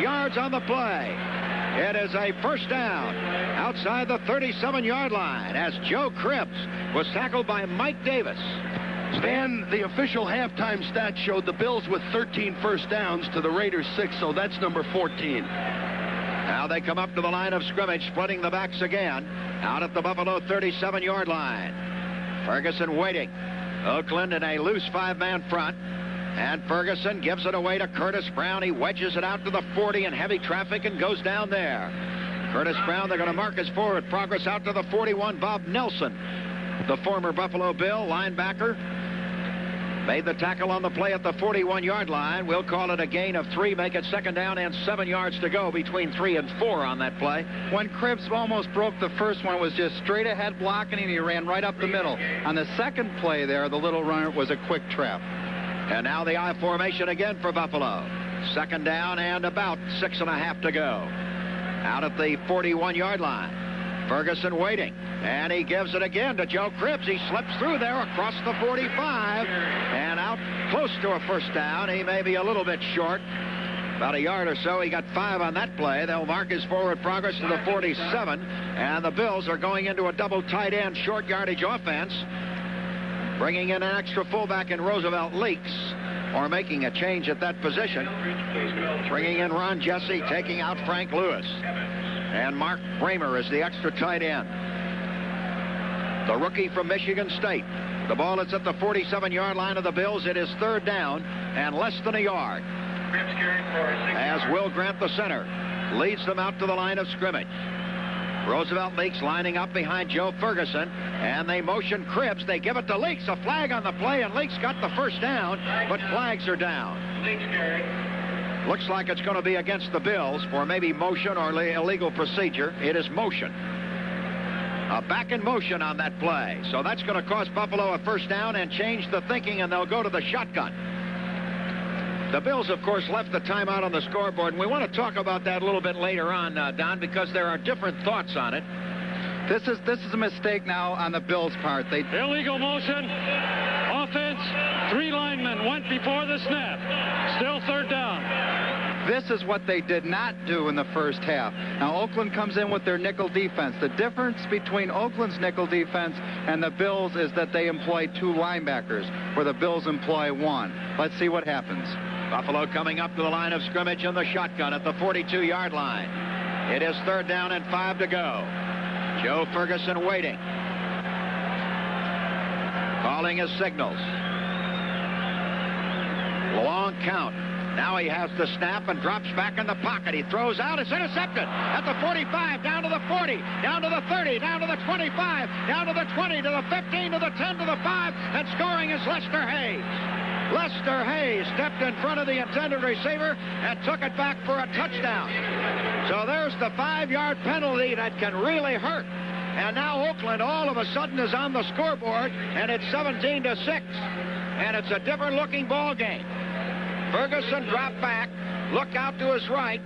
yards on the play. It is a first down outside the 37-yard line as Joe Cribbs was tackled by Mike Davis. Stan, the official halftime stat showed the Bills with 13 first downs to the Raiders 6, so that's number 14. Now they come up to the line of scrimmage, splitting the backs again, out at the Buffalo 37-yard line. Ferguson waiting. Oakland in a loose five-man front. And Ferguson gives it away to Curtis Brown. He wedges it out to the 40 in heavy traffic and goes down there. Curtis Brown, they're going to mark his forward progress out to the 41, Bob Nelson, the former Buffalo Bill linebacker. Made the tackle on the play at the 41-yard line. We'll call it a gain of 3, make it second down and 7 yards to go between 3 and 4 on that play. When Cribbs almost broke the first one, it was just straight ahead blocking, and he ran right up the middle. On the second play there, the little runner was a quick trap. And now the I formation again for Buffalo. Second down and about 6.5 to go. Out at the 41-yard line. Ferguson waiting, and he gives it again to Joe Cribbs. He slips through there across the 45 and out close to a first down. He may be a little bit short, about a yard or so. He got 5 on that play. They'll mark his forward progress to the 47, and the Bills are going into a double tight end short yardage offense, bringing in an extra fullback in Roosevelt Leaks, or making a change at that position, bringing in Ron Jesse, taking out Frank Lewis. And Mark Bramer is the extra tight end. The rookie from Michigan State. The ball is at the 47-yard line of the Bills. It is third down and less than a yard. As Will Grant, the center, leads them out to the line of scrimmage. Roosevelt Leaks lining up behind Joe Ferguson, and they motion Cribbs. They give it to Leaks. A flag on the play, and Leaks got the first down, but flags are down. Looks like it's going to be against the Bills for maybe motion or illegal procedure. It is motion. A back in motion on that play. So that's going to cost Buffalo a first down and change the thinking, and they'll go to the shotgun. The Bills, of course, left the timeout on the scoreboard, and we want to talk about that a little bit later on, Don, because there are different thoughts on it. This is a mistake now on the Bills' part. Illegal motion. Offense. 3 linemen went before the snap. Still third down. This is what they did not do in the first half. Now, Oakland comes in with their nickel defense. The difference between Oakland's nickel defense and the Bills is that they employ 2 linebackers, where the Bills employ 1. Let's see what happens. Buffalo coming up to the line of scrimmage in the shotgun at the 42-yard line. It is third down and 5 to go. Joe Ferguson waiting. Calling his signals. Long count. Now he has the snap and drops back in the pocket. He throws out. It's intercepted at the 45, down to the 40, down to the 30, down to the 25, down to the 20, to the 15, to the 10, to the 5, and scoring is Lester Hayes. Lester Hayes stepped in front of the intended receiver and took it back for a touchdown. So there's the 5-yard penalty that can really hurt. And now Oakland all of a sudden is on the scoreboard, and it's 17-6. And it's a different looking ball game. Ferguson dropped back, looked out to his right,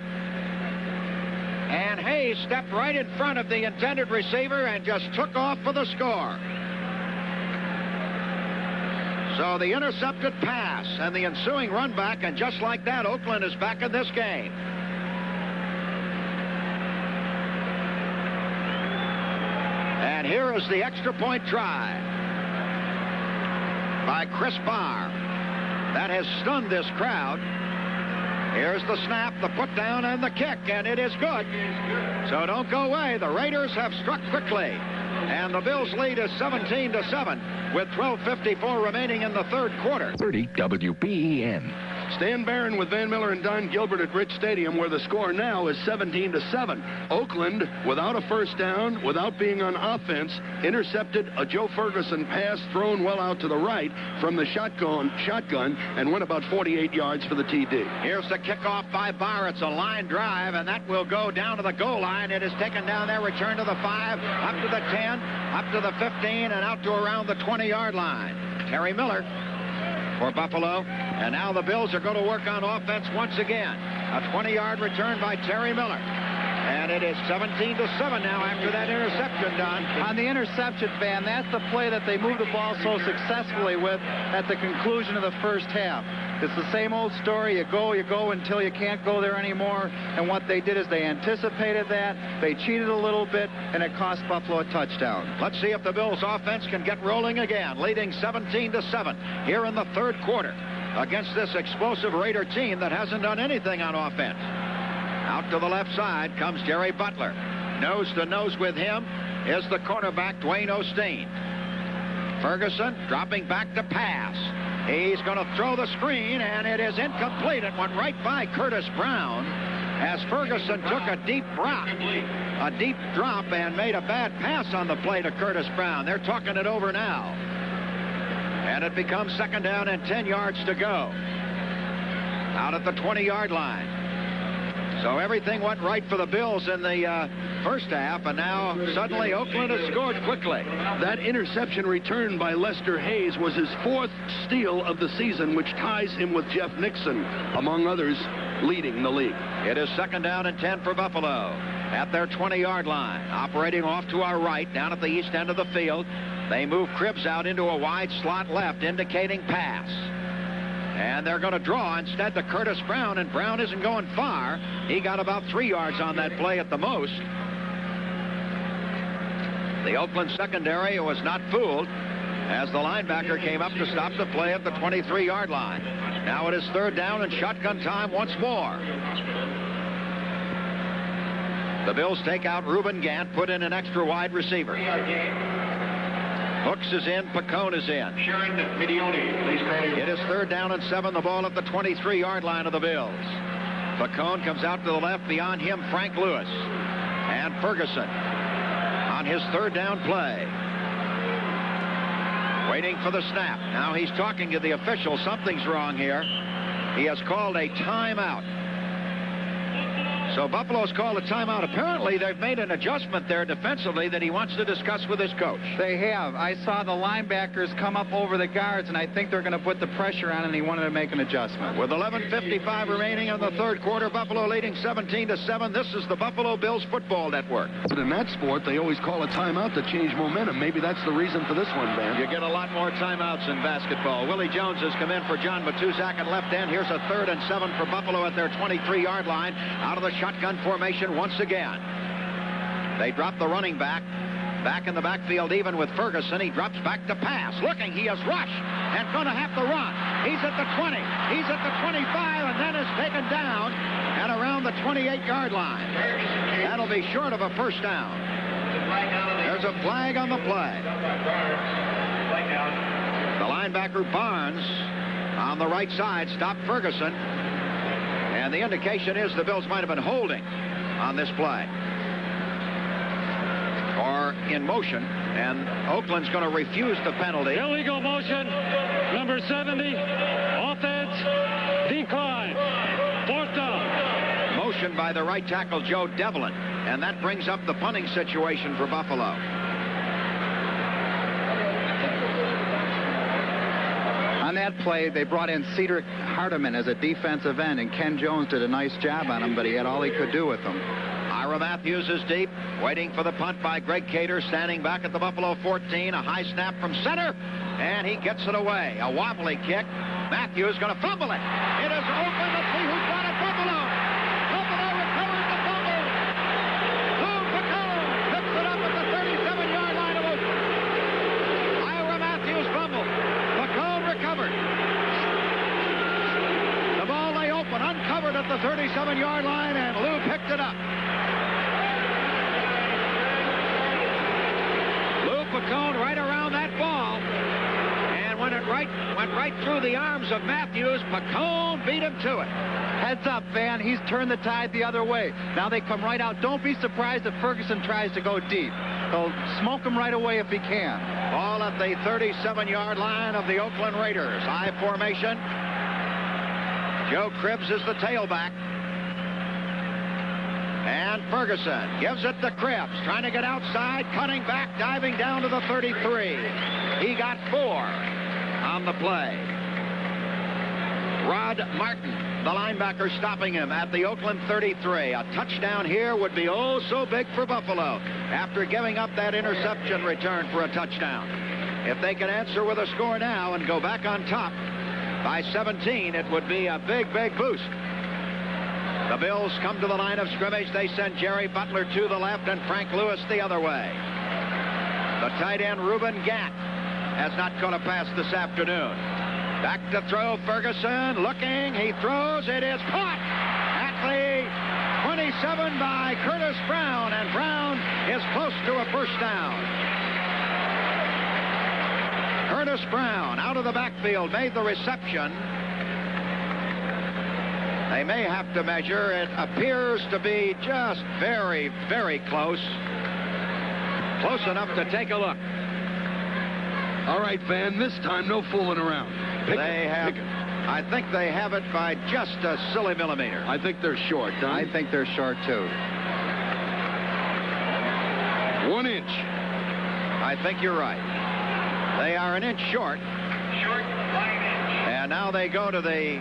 and Hayes stepped right in front of the intended receiver and just took off for the score. So the intercepted pass and the ensuing run back, and just like that, Oakland is back in this game. And here is the extra point try by Chris Barr. That has stunned this crowd. Here's the snap, the put down, and the kick, and it is good. So don't go away. The Raiders have struck quickly, and the Bills' lead is 17-7 with 12:54 remaining in the third quarter. 30 WBEN. Stan Barron with Van Miller and Don Gilbert at Rich Stadium, where the score now is 17-7. Oakland, without a first down, without being on offense, intercepted a Joe Ferguson pass thrown well out to the right from the shotgun, and went about 48 yards for the TD. Here's the kickoff by Barr. It's a line drive, and that will go down to the goal line. It is taken down there, return to the 5, up to the 10, up to the 15, and out to around the 20-yard line. Terry Miller for Buffalo, and now the Bills are going to work on offense once again. A 20-yard return by Terry Miller, and it is 17-7 now after that interception, Don. On the interception, Van, that's the play that they moved the ball so successfully with at the conclusion of the first half. It's the same old story. You go until you can't go there anymore. And what they did is they anticipated that. They cheated a little bit, and it cost Buffalo a touchdown. Let's see if the Bills offense can get rolling again, leading 17-7 here in the third quarter against this explosive Raider team that hasn't done anything on offense. Out to the left side comes Jerry Butler. Nose to nose with him is the cornerback, Dwayne Osteen. Ferguson dropping back to pass. He's going to throw the screen, and it is incomplete. It went right by Curtis Brown as Ferguson took a deep drop and made a bad pass on the play to Curtis Brown. They're talking it over now. And it becomes second down and 10 yards to go. Out at the 20-yard line. So everything went right for the Bills in the first half, and now suddenly Oakland has scored quickly. That interception return by Lester Hayes was his 4th steal of the season, which ties him with Jeff Nixon, among others, leading the league. It is second down and 10 for Buffalo at their 20-yard line. Operating off to our right, down at the east end of the field. They move Cribbs out into a wide slot left, indicating pass. And they're going to draw instead to Curtis Brown, and Brown isn't going far. He got about 3 yards on that play at the most. The Oakland secondary was not fooled as the linebacker came up to stop the play at the 23-yard line. Now it is third down and shotgun time once more. The Bills take out Reuben Gant, put in an extra wide receiver. Hooks is in, Pacone is in. It is third down and 7, the ball at the 23-yard line of the Bills. Pacone comes out to the left, beyond him Frank Lewis. And Ferguson on his third down play. Waiting for the snap. Now he's talking to the official. Something's wrong here. He has called a timeout. So Buffalo's called a timeout. Apparently, they've made an adjustment there defensively that he wants to discuss with his coach. They have. I saw the linebackers come up over the guards, and I think they're going to put the pressure on, and he wanted to make an adjustment. With 11:55 remaining in the third quarter, Buffalo leading 17-7. This is the Buffalo Bills Football Network. But in that sport, they always call a timeout to change momentum. Maybe that's the reason for this one, Van. You get a lot more timeouts in basketball. Willie Jones has come in for John Matuzak at left end. Here's a 3rd and 7 for Buffalo at their 23-yard line. Out of the shotgun formation once again. They drop the running back in the backfield even with Ferguson. He drops back to pass. Looking, he is rushed and going to have to run. He's at the 20. He's at the 25 and then is taken down at around the 28-yard line. That'll be short of a first down. There's a flag on the play. The linebacker Barnes on the right side stopped Ferguson. And the indication is the Bills might have been holding on this play. Or in motion. And Oakland's going to refuse the penalty. Illegal motion. Number 70. Offense. Decline. 4th down. Motion by the right tackle, Joe Devlin. And that brings up the punting situation for that play, they brought in Cedric Hardiman as a defensive end, and Ken Jones did a nice job on him, but he had all he could do with him. Ira Matthews is deep, waiting for the punt by Greg Cater, standing back at the Buffalo 14. A high snap from center, and he gets it away. A wobbly kick. Matthews going to fumble it. It is open. Let's see who's got it. Buffalo. Buffalo recovers the fumble. Lou Picone picks it up at the 37-yard line of Oakland. Ira Matthews fumbled. Picone recovered. The ball lay open, uncovered at the 37-yard line, and Lou picked it up. Lou Picone right around that ball. And when it went right through the arms of Matthews, Picone beat him to it. Heads up, Van. He's turned the tide the other way. Now they come right out. Don't be surprised if Ferguson tries to go deep. He'll smoke him right away if he can. Ball at the 37-yard line of the Oakland Raiders. I formation. Joe Cribbs is the tailback. And Ferguson gives it to Cribbs, trying to get outside, cutting back, diving down to the 33. He got 4 on the play. Rod Martin, the linebacker, stopping him at the Oakland 33. A touchdown here would be oh so big for Buffalo after giving up that interception return for a touchdown. If they can answer with a score now and go back on top by 17, it would be a big, big boost. The Bills come to the line of scrimmage. They send Jerry Butler to the left and Frank Lewis the other way. The tight end, Reuben Gatt, has not caught a pass this afternoon. Back to throw, Ferguson looking. He throws. It is caught at the 27 by Curtis Brown, and Brown is close to a first down. Curtis Brown out of the backfield made the reception. They may have to measure. It appears to be just very, very close. Close enough to take a look. All right, Van, this time no fooling around. I think they have it by just a silly millimeter. I think they're short, Don. I think they're short, too. 1 inch. I think you're right. They are an inch short. And now they go to the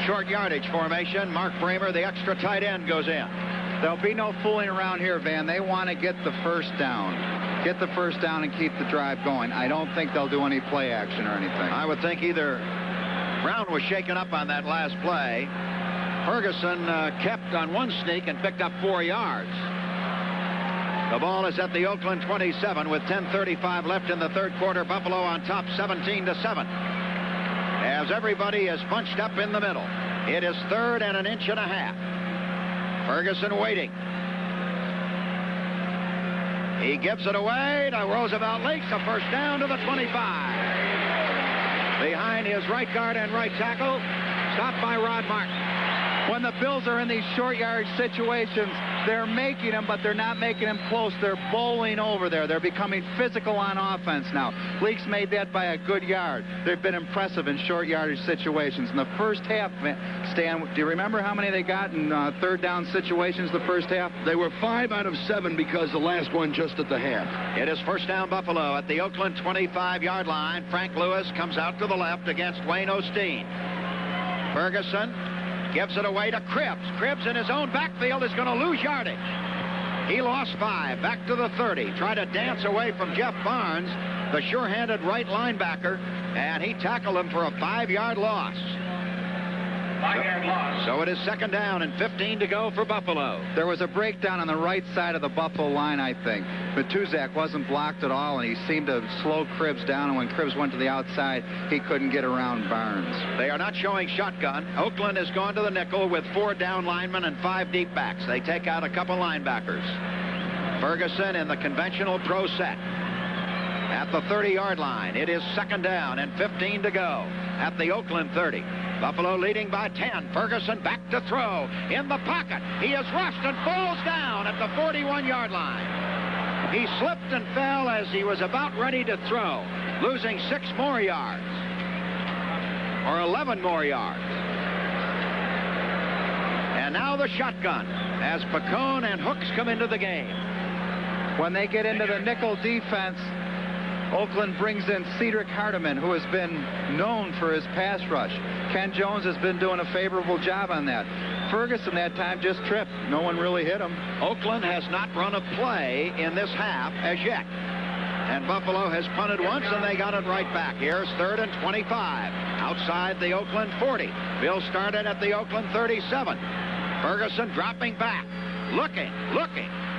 short yardage formation. Mark Bramer, the extra tight end, goes in. There'll be no fooling around here, Van. They want to get the first down. Get the first down and keep the drive going. I don't think they'll do any play action or anything. I would think either Brown was shaken up on that last play. Ferguson kept on one sneak and picked up 4 yards. The ball is at the Oakland 27 with 10:35 left in the third quarter. Buffalo on top 17-7. As everybody is bunched up in the middle. It is 3rd and an inch and a half. Ferguson waiting. He gives it away to Roosevelt Leaks, a first down to the 25. Behind his right guard and right tackle, stopped by Rod Martin. When the Bills are in these short yardage situations, they're making them, but they're not making them close. They're bowling over there. They're becoming physical on offense now. Leaks made that by a good yard. They've been impressive in short yardage situations. In the first half, Stan, do you remember how many they got in third down situations the first half? They were 5 out of 7 because the last one just at the half. It is first down Buffalo at the Oakland 25-yard line. Frank Lewis comes out to the left against Wayne Osteen. Ferguson gives it away to Cribbs. Cribbs in his own backfield is going to lose yardage. He lost 5. Back to the 30. Tried to dance away from Jeff Barnes, the sure-handed right linebacker, and he tackled him for a 5-yard loss. 5-yard loss. So it is second down and 15 to go for Buffalo. There was a breakdown on the right side of the Buffalo line, I think. Matuzak wasn't blocked at all, and he seemed to slow Cribbs down, and when Cribbs went to the outside, he couldn't get around Barnes. They are not showing shotgun. Oakland has gone to the nickel with 4 down linemen and 5 deep backs. They take out a couple linebackers. Ferguson in the conventional pro set. At the 30-yard line, it is second down and 15 to go at the Oakland 30. Buffalo leading by 10. Ferguson back to throw. In the pocket. He is rushed and falls down at the 41-yard line. He slipped and fell as he was about ready to throw, losing 6 more yards. Or 11 more yards. And now the shotgun as Picone and Hooks come into the game. When they get into the nickel defense, Oakland brings in Cedric Hardiman, who has been known for his pass rush. Ken Jones has been doing a favorable job on that. Ferguson that time just tripped. No one really hit him. Oakland has not run a play in this half as yet. And Buffalo has punted once, and they got it right back. Here's 3rd and 25. Outside the Oakland 40. Bill started at the Oakland 37. Ferguson dropping back. Looking.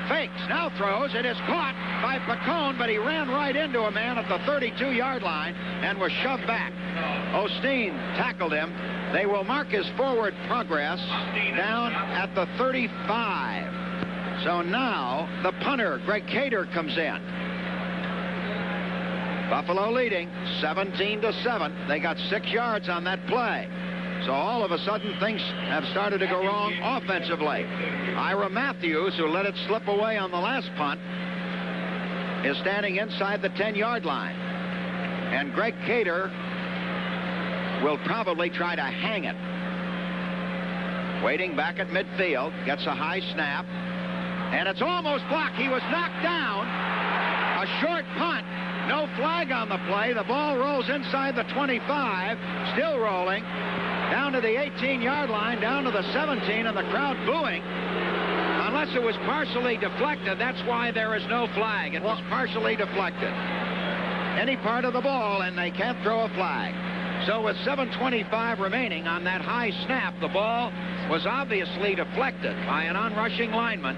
Fakes. Now throws. It is caught by Pacone, but he ran right into a man at the 32-yard line and was shoved back. Osteen tackled him. They will mark his forward progress down at the 35. So now the punter, Greg Cater, comes in. Buffalo leading 17-7. They got 6 yards on that play. So all of a sudden things have started to go wrong offensively. Ira Matthews, who let it slip away on the last punt, is standing inside the 10-yard line. And Greg Cater will probably try to hang it. Waiting back at midfield, gets a high snap, and it's almost blocked. He was knocked down. A short punt. No flag on the play. The ball rolls inside the 25, still rolling, down to the 18-yard line, down to the 17, and the crowd booing. Unless it was partially deflected, that's why there is no flag. It was partially deflected. Any part of the ball, and they can't throw a flag. So with 7:25 remaining on that high snap, the ball was obviously deflected by an onrushing lineman.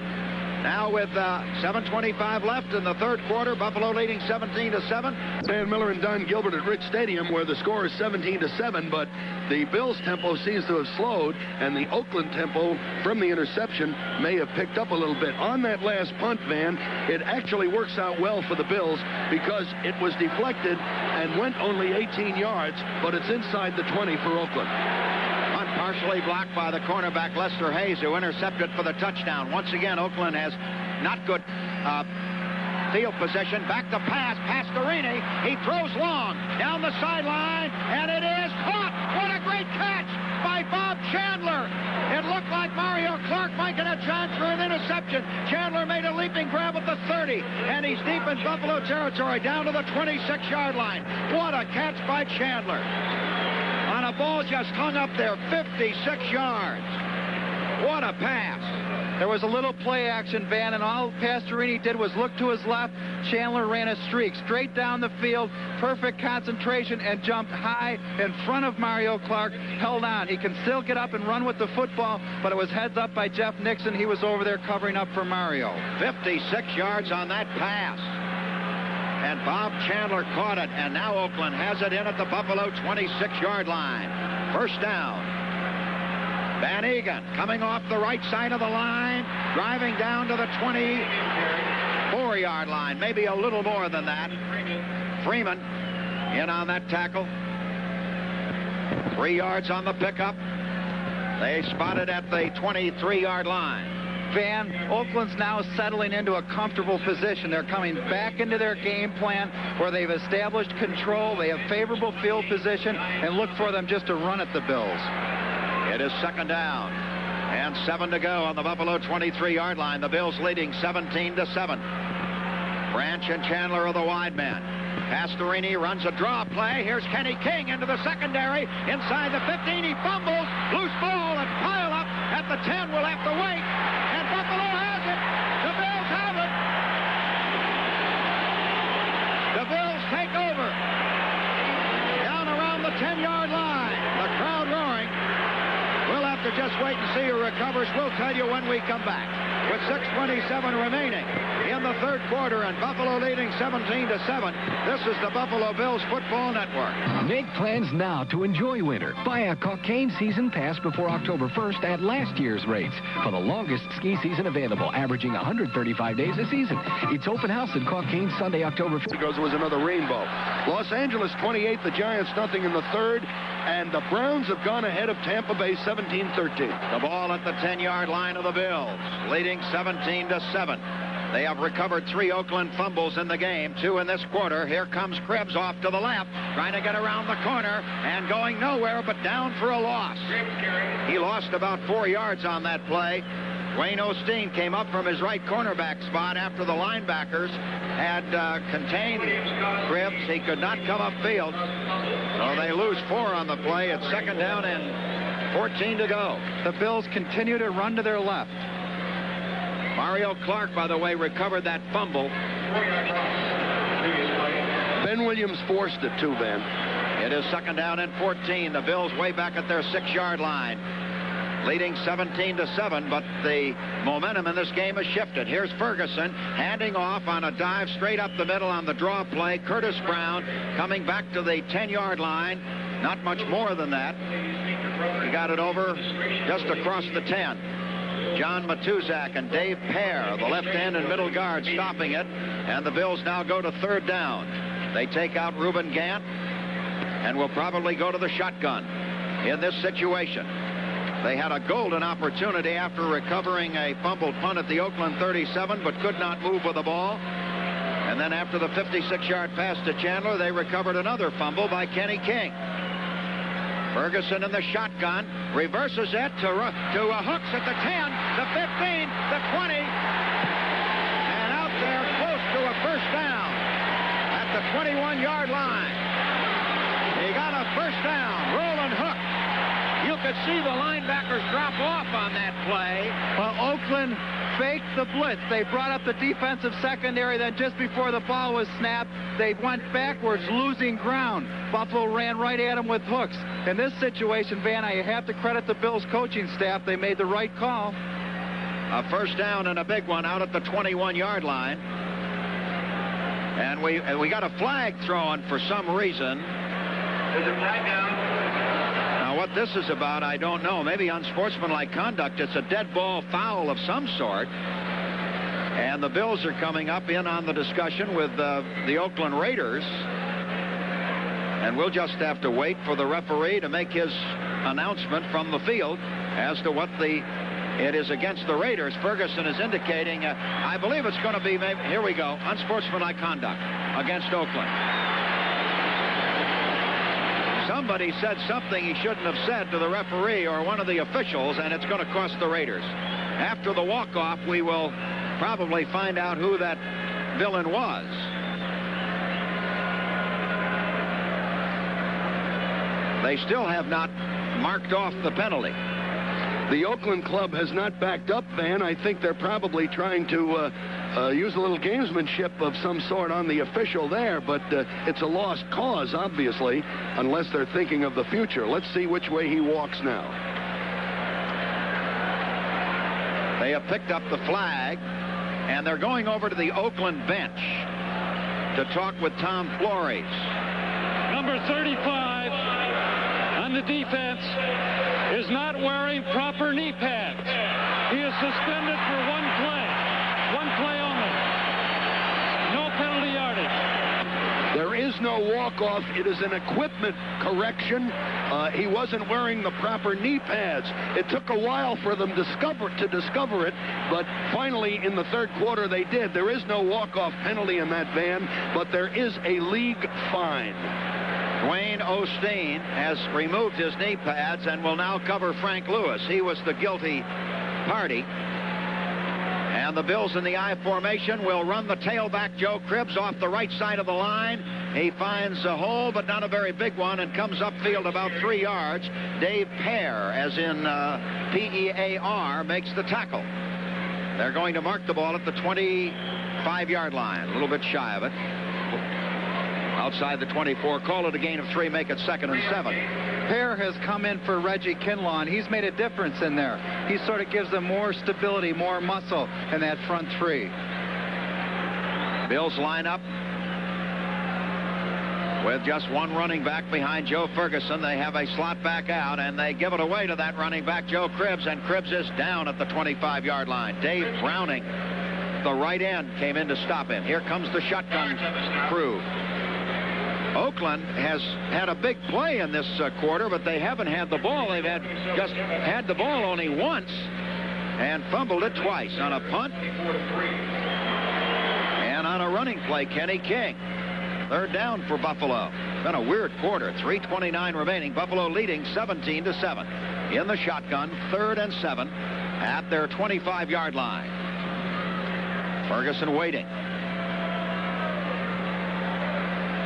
Now with 7:25 left in the third quarter, Buffalo leading 17-7. Dan Miller and Don Gilbert at Rich Stadium, where the score is 17-7, but the Bills' tempo seems to have slowed, and the Oakland tempo from the interception may have picked up a little bit. On that last punt, Van, it actually works out well for the Bills because it was deflected and went only 18 yards, but it's inside the 20 for Oakland. Partially blocked by the cornerback Lester Hayes, who intercepted for the touchdown. Once again, Oakland has not good field position. Back to pass. Pastorini. He throws long down the sideline, and it is caught. What a great catch by Bob Chandler. It looked like Mario Clark might get a chance for an interception. Chandler made a leaping grab at the 30, and he's deep in Buffalo territory down to the 26-yard line. What a catch by Chandler. On a ball just hung up there, 56 yards. What a pass. There was a little play action, Van, and all Pastorini did was look to his left. Chandler ran a streak straight down the field, perfect concentration, and jumped high in front of Mario Clark, held on. He can still get up and run with the football, but it was heads up by Jeff Nixon. He was over there covering up for Mario. 56 yards on that pass. And Bob Chandler caught it, and now Oakland has it in at the Buffalo 26-yard line. First down. Van Egan coming off the right side of the line, driving down to the 24-yard line, maybe a little more than that. Freeman in on that tackle. 3 yards on the pickup. They spotted at the 23-yard line. Van, Oakland's now settling into a comfortable position. They're coming back into their game plan where they've established control. They have favorable field position, and look for them just to run at the Bills. It is second down and 7 to go on the Buffalo 23-yard line. The Bills leading 17-7. Branch and Chandler are the wide men. Pastorini runs a draw play. Here's Kenny King into the secondary. Inside the 15, he fumbles. Loose ball and pile up at the 10. We'll have to wait. And Buffalo has it. The Bills have it. The Bills take over. Down around the 10-yard line. The crowd roaring. We'll have to just wait and see who recovers. We'll tell you when we come back. With 6:27 remaining in the third quarter and Buffalo leading 17-7. This is the Buffalo Bills Football Network. Make plans now to enjoy winter. Buy a Cockaigne season pass before October 1st at last year's rates for the longest ski season available, averaging 135 days a season. It's open house at Cockaigne Sunday, October 1st. Because it was another rainbow. Los Angeles 28, the Giants nothing in the third, and the Browns have gone ahead of Tampa Bay 17-13. The ball at the 10-yard line of the Bills, leading 17-7. They have recovered 3 Oakland fumbles in the game, 2 in this quarter. Here comes Krebs off to the left, trying to get around the corner and going nowhere but down for a loss. He lost about 4 yards on that play. Dwayne Osteen came up from his right cornerback spot after the linebackers had contained Cribbs. He could not come upfield. So they lose 4 on the play. It's second down and 14 to go. The Bills continue to run to their left. Mario Clark, by the way, recovered that fumble. Ben Williams forced it too, Van. It is second down and 14. The Bills way back at their 6-yard line, leading 17-7, but the momentum in this game has shifted. Here's Ferguson handing off on a dive straight up the middle on the draw play. Curtis Brown coming back to the 10-yard line. Not much more than that. He got it over just across the 10. John Matuzak and Dave Pear, the left end and middle guard, stopping it. And the Bills now go to third down. They take out Reuben Gant and will probably go to the shotgun in this situation. They had a golden opportunity after recovering a fumbled punt at the Oakland 37, but could not move with the ball. And then after the 56-yard pass to Chandler, they recovered another fumble by Kenny King. Ferguson in the shotgun, reverses it to Hooks at the 10, the 15, the 20, and out there close to a first down at the 21-yard line. He got a first down. Roland Hook. You could see the linebackers drop off on that play. Well, Oakland faked the blitz. They brought up the defensive secondary. Then just before the ball was snapped, they went backwards, losing ground. Buffalo ran right at them with hooks. In this situation, Van, I have to credit the Bills coaching staff. They made the right call. A first down and a big one out at the 21-yard line. And we got a flag thrown for some reason. There's a flag down. Now, what this is about, I don't know. Maybe unsportsmanlike conduct. It's a dead ball foul of some sort. And the Bills are coming up in on the discussion with the Oakland Raiders. And we'll just have to wait for the referee to make his announcement from the field as to what it is against the Raiders. Ferguson is indicating, I believe it's going to be, here we go, unsportsmanlike conduct against Oakland. Somebody said something he shouldn't have said to the referee or one of the officials, and it's going to cost the Raiders. After the walk-off, we will probably find out who that villain was. They still have not marked off the penalty. The Oakland club has not backed up, Van. I think they're probably trying to use a little gamesmanship of some sort on the official there, but it's a lost cause, obviously, unless they're thinking of the future. Let's see which way he walks now. They have picked up the flag, and they're going over to the Oakland bench to talk with Tom Flores. Number 35 on the defense is not wearing proper knee pads. He is suspended for one play only. No penalty yardage. There is no walk-off. It is an equipment correction. He wasn't wearing the proper knee pads. It took a while for them to discover it, but finally in the third quarter they did. There is no walk-off penalty in that, Van, but there is a league fine. Dwayne Osteen has removed his knee pads and will now cover Frank Lewis. He was the guilty party. And the Bills in the I formation will run the tailback Joe Cribbs off the right side of the line. He finds a hole, but not a very big one, and comes upfield about 3 yards. Dave Pear, as in P-E-A-R, makes the tackle. They're going to mark the ball at the 25-yard line, a little bit shy of it. Outside the 24, call it a gain of 3, make it 2nd and 7. Pear has come in for Reggie Kinlaw, and he's made a difference in there. He sort of gives them more stability, more muscle in that front three. Bills line up with just one running back behind Joe Ferguson. They have a slot back out, and they give it away to that running back, Joe Cribbs, and Cribbs is down at the 25-yard line. Dave Browning, the right end, came in to stop him. Here comes the shotgun crew. Oakland has had a big play in this quarter, but they haven't had the ball. They've just had the ball only once and fumbled it twice on a punt and on a running play. Kenny King. Third down for Buffalo. Been a weird quarter. 3:29 remaining. Buffalo leading 17-7. In the shotgun, 3rd and 7. at their 25-yard line. Ferguson waiting.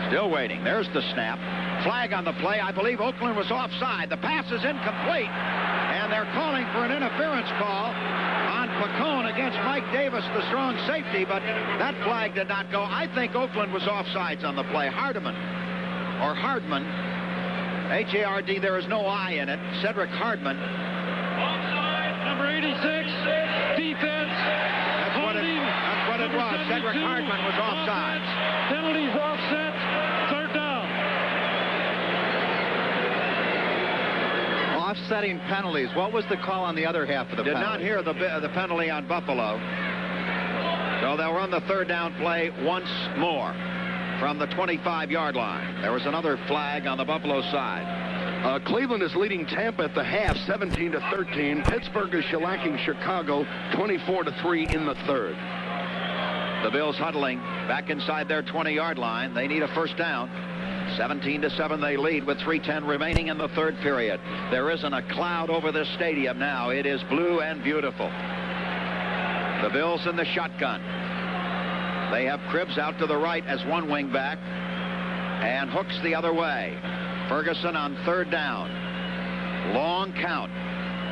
Still waiting. There's the snap. Flag on the play. I believe Oakland was offside. The pass is incomplete, and they're calling for an interference call on Pacone against Mike Davis, the strong safety, but that flag did not go. I think Oakland was offsides on the play. Hardman, H-A-R-D, there is no I in it. Cedric Hardman. Offside, number 86, defense. That's what it was. Cedric Hardman was offside. Penalties offset, third down. Offsetting penalties. What was the call on the other half of the penalty? Did not hear the penalty on Buffalo. So they'll run the third down play once more from the 25-yard line. There was another flag on the Buffalo side. Cleveland is leading Tampa at the half, 17-13. Pittsburgh is shellacking Chicago, 24-3 in the third. The Bills huddling back inside their 20-yard line. They need a first down. 17-7 they lead with 3:10 remaining in the third period. There isn't a cloud over this stadium now. It is blue and beautiful. The Bills in the shotgun. They have Cribbs out to the right as one wing back and Hooks the other way. Ferguson on third down. Long count.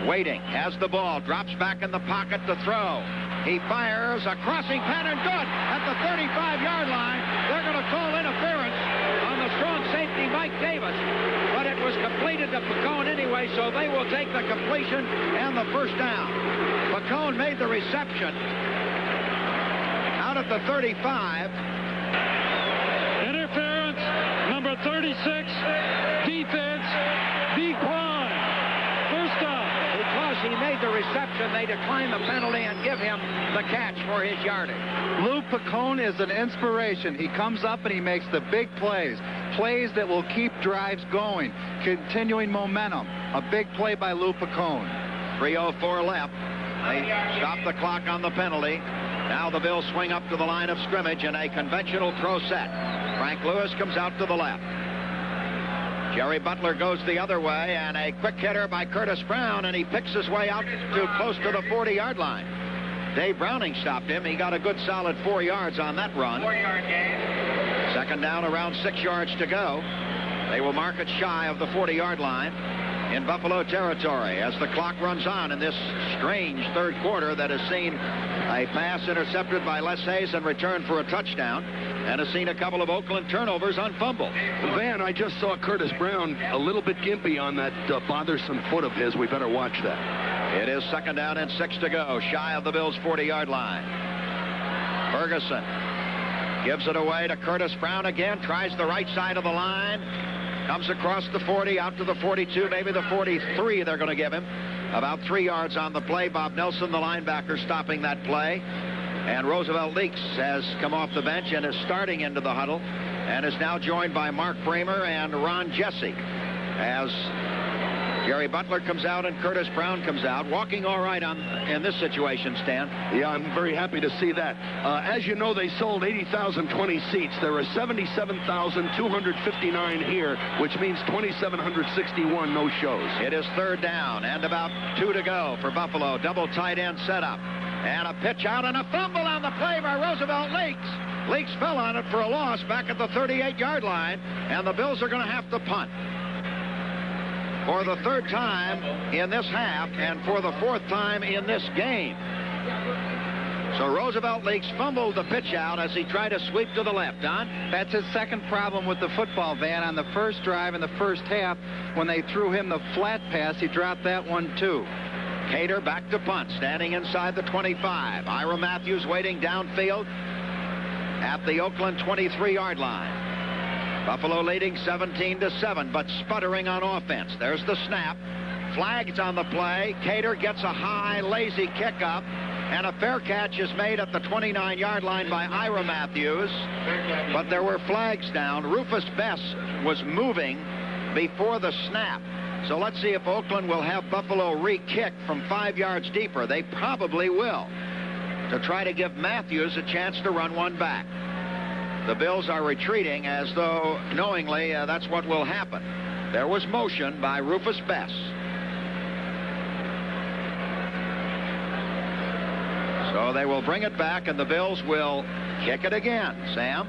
Waiting. Has the ball. Drops back in the pocket to throw. He fires a crossing pattern. Good. At the 35-yard line. They're going to call interference on the strong safety Mike Davis. But it was completed to Pacone anyway, so they will take the completion and the first down. Pacone made the reception out at the 35. Interference, number 36, defense, decline. First down. Because he made the reception, they decline the penalty and give him the catch for his yardage. Lou Pacone is an inspiration. He comes up and he makes the big plays. Plays that will keep drives going. Continuing momentum. A big play by Lou Pacone. 3:04 left. They stop the clock on the penalty. Now the Bills swing up to the line of scrimmage in a conventional throw set. Frank Lewis comes out to the left. Jerry Butler goes the other way, and a quick hitter by Curtis Brown, and he picks his way out to close to the 40-yard line. Dave Browning stopped him. He got a good solid 4 yards on that run. 4-yard gain. Second down, around 6 yards to go. They will mark it shy of the 40-yard line in Buffalo territory as the clock runs on in this strange third quarter that has seen a pass intercepted by Les Hayes and returned for a touchdown, and has seen a couple of Oakland turnovers on fumble. Van, I just saw Curtis Brown a little bit gimpy on that bothersome foot of his. We better watch that. It is second down and 6 to go, shy of the Bills' 40-yard line. Ferguson gives it away to Curtis Brown again, tries the right side of the line, comes across the 40, out to the 42, maybe the 43 they're going to give him. About 3 yards on the play. Bob Nelson, the linebacker, stopping that play. And Roosevelt Leaks has come off the bench and is starting into the huddle and is now joined by Mark Bramer and Ron Jesse as Jerry Butler comes out and Curtis Brown comes out. Walking all right in this situation, Stan. Yeah, I'm very happy to see that. As you know, they sold 80,020 seats. There are 77,259 here, which means 2,761 no shows. It is third down and about 2 to go for Buffalo. Double tight end setup. And a pitch out and a fumble on the play by Roosevelt Leaks. Leaks fell on it for a loss back at the 38-yard line, and the Bills are going to have to punt. For the third time in this half and for the fourth time in this game. So Roosevelt Leaks fumbled the pitch out as he tried to sweep to the left. Don? That's his second problem with the football, Van. On the first drive in the first half, when they threw him the flat pass, he dropped that one too. Cater back to punt, standing inside the 25. Ira Matthews waiting downfield at the Oakland 23-yard line. Buffalo leading 17-7, but sputtering on offense. There's the snap. Flags on the play. Cater gets a high, lazy kick up, and a fair catch is made at the 29-yard line by Ira Matthews. But there were flags down. Rufus Bess was moving before the snap. So let's see if Oakland will have Buffalo re-kick from 5 yards deeper. They probably will, to try to give Matthews a chance to run one back. The Bills are retreating as though knowingly that's what will happen. There was motion by Rufus Bess. So they will bring it back, and the Bills will kick it again. Sam,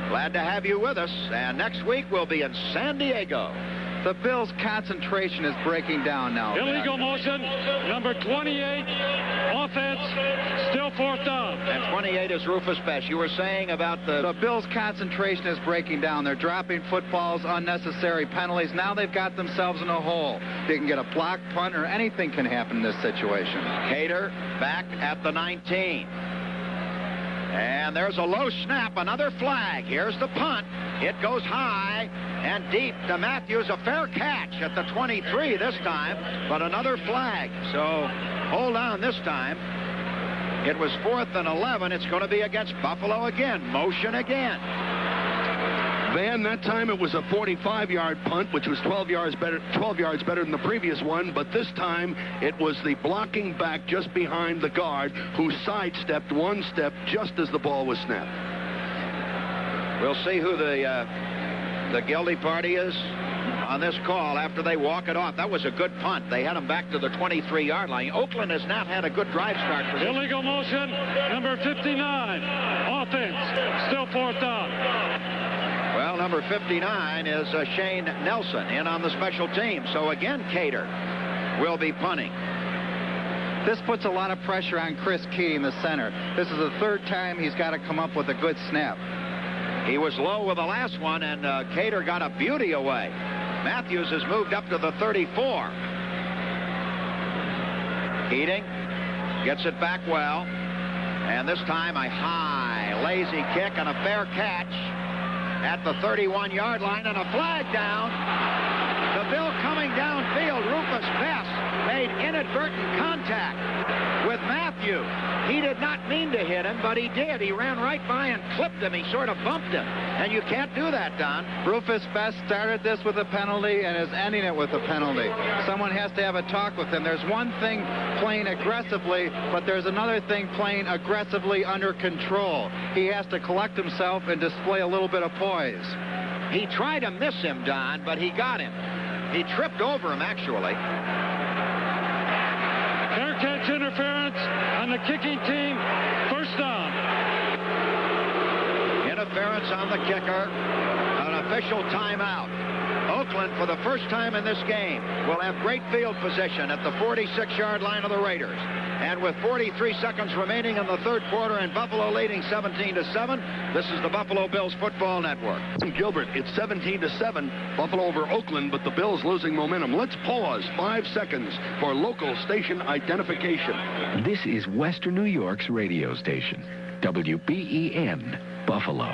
glad to have you with us. And next week we'll be in San Diego. The Bills' concentration is breaking down now. Illegal motion, number 28, offense, still 4th down. And 28 is Rufus Best. You were saying about the Bills' concentration is breaking down. They're dropping footballs, unnecessary penalties. Now they've got themselves in a hole. They can get a block punt, or anything can happen in this situation. Cater back at the 19. And there's a low snap, another flag. Here's the punt. It goes high and deep to Matthews. A fair catch at the 23 this time, but another flag. So hold on this time. It was 4th and 11. It's going to be against Buffalo again. Motion again. Van, that time it was a 45-yard punt, which was 12 yards better than the previous one, but this time it was the blocking back just behind the guard who sidestepped one step just as the ball was snapped. We'll see who the guilty party is on this call after they walk it off. That was a good punt. They had him back to the 23-yard line. Oakland has not had a good drive start for this. Illegal motion, number 59, offense, still 4th down. Well, number 59 is Shane Nelson in on the special team. So again, Cater will be punting. This puts a lot of pressure on Chris Keating, the center. This is the 3rd time he's got to come up with a good snap. He was low with the last one, and Cater got a beauty away. Matthews has moved up to the 34. Keating gets it back well. And this time a high, lazy kick and a fair catch at the 31-yard line, and a flag down. The Bill coming downfield. Rufus Best made inadvertent contact with Matthew. He did not mean to hit him, but he did. He ran right by and clipped him. He sort of bumped him. And you can't do that, Don. Rufus Best started this with a penalty and is ending it with a penalty. Someone has to have a talk with him. There's one thing playing aggressively, but there's another thing playing aggressively under control. He has to collect himself and display a little bit of poise. He tried to miss him, Don, but he got him. He tripped over him, actually. Fair catch interference on the kicking team. 1st down. Interference on the kicker. An official timeout. Oakland, for the first time in this game, will have great field position at the 46-yard line of the Raiders. And with 43 seconds remaining in the 3rd quarter and Buffalo leading 17-7, this is the Buffalo Bills Football Network. Gilbert, it's 17-7, Buffalo over Oakland, but the Bills losing momentum. Let's pause 5 seconds for local station identification. This is Western New York's radio station, WBEN, Buffalo.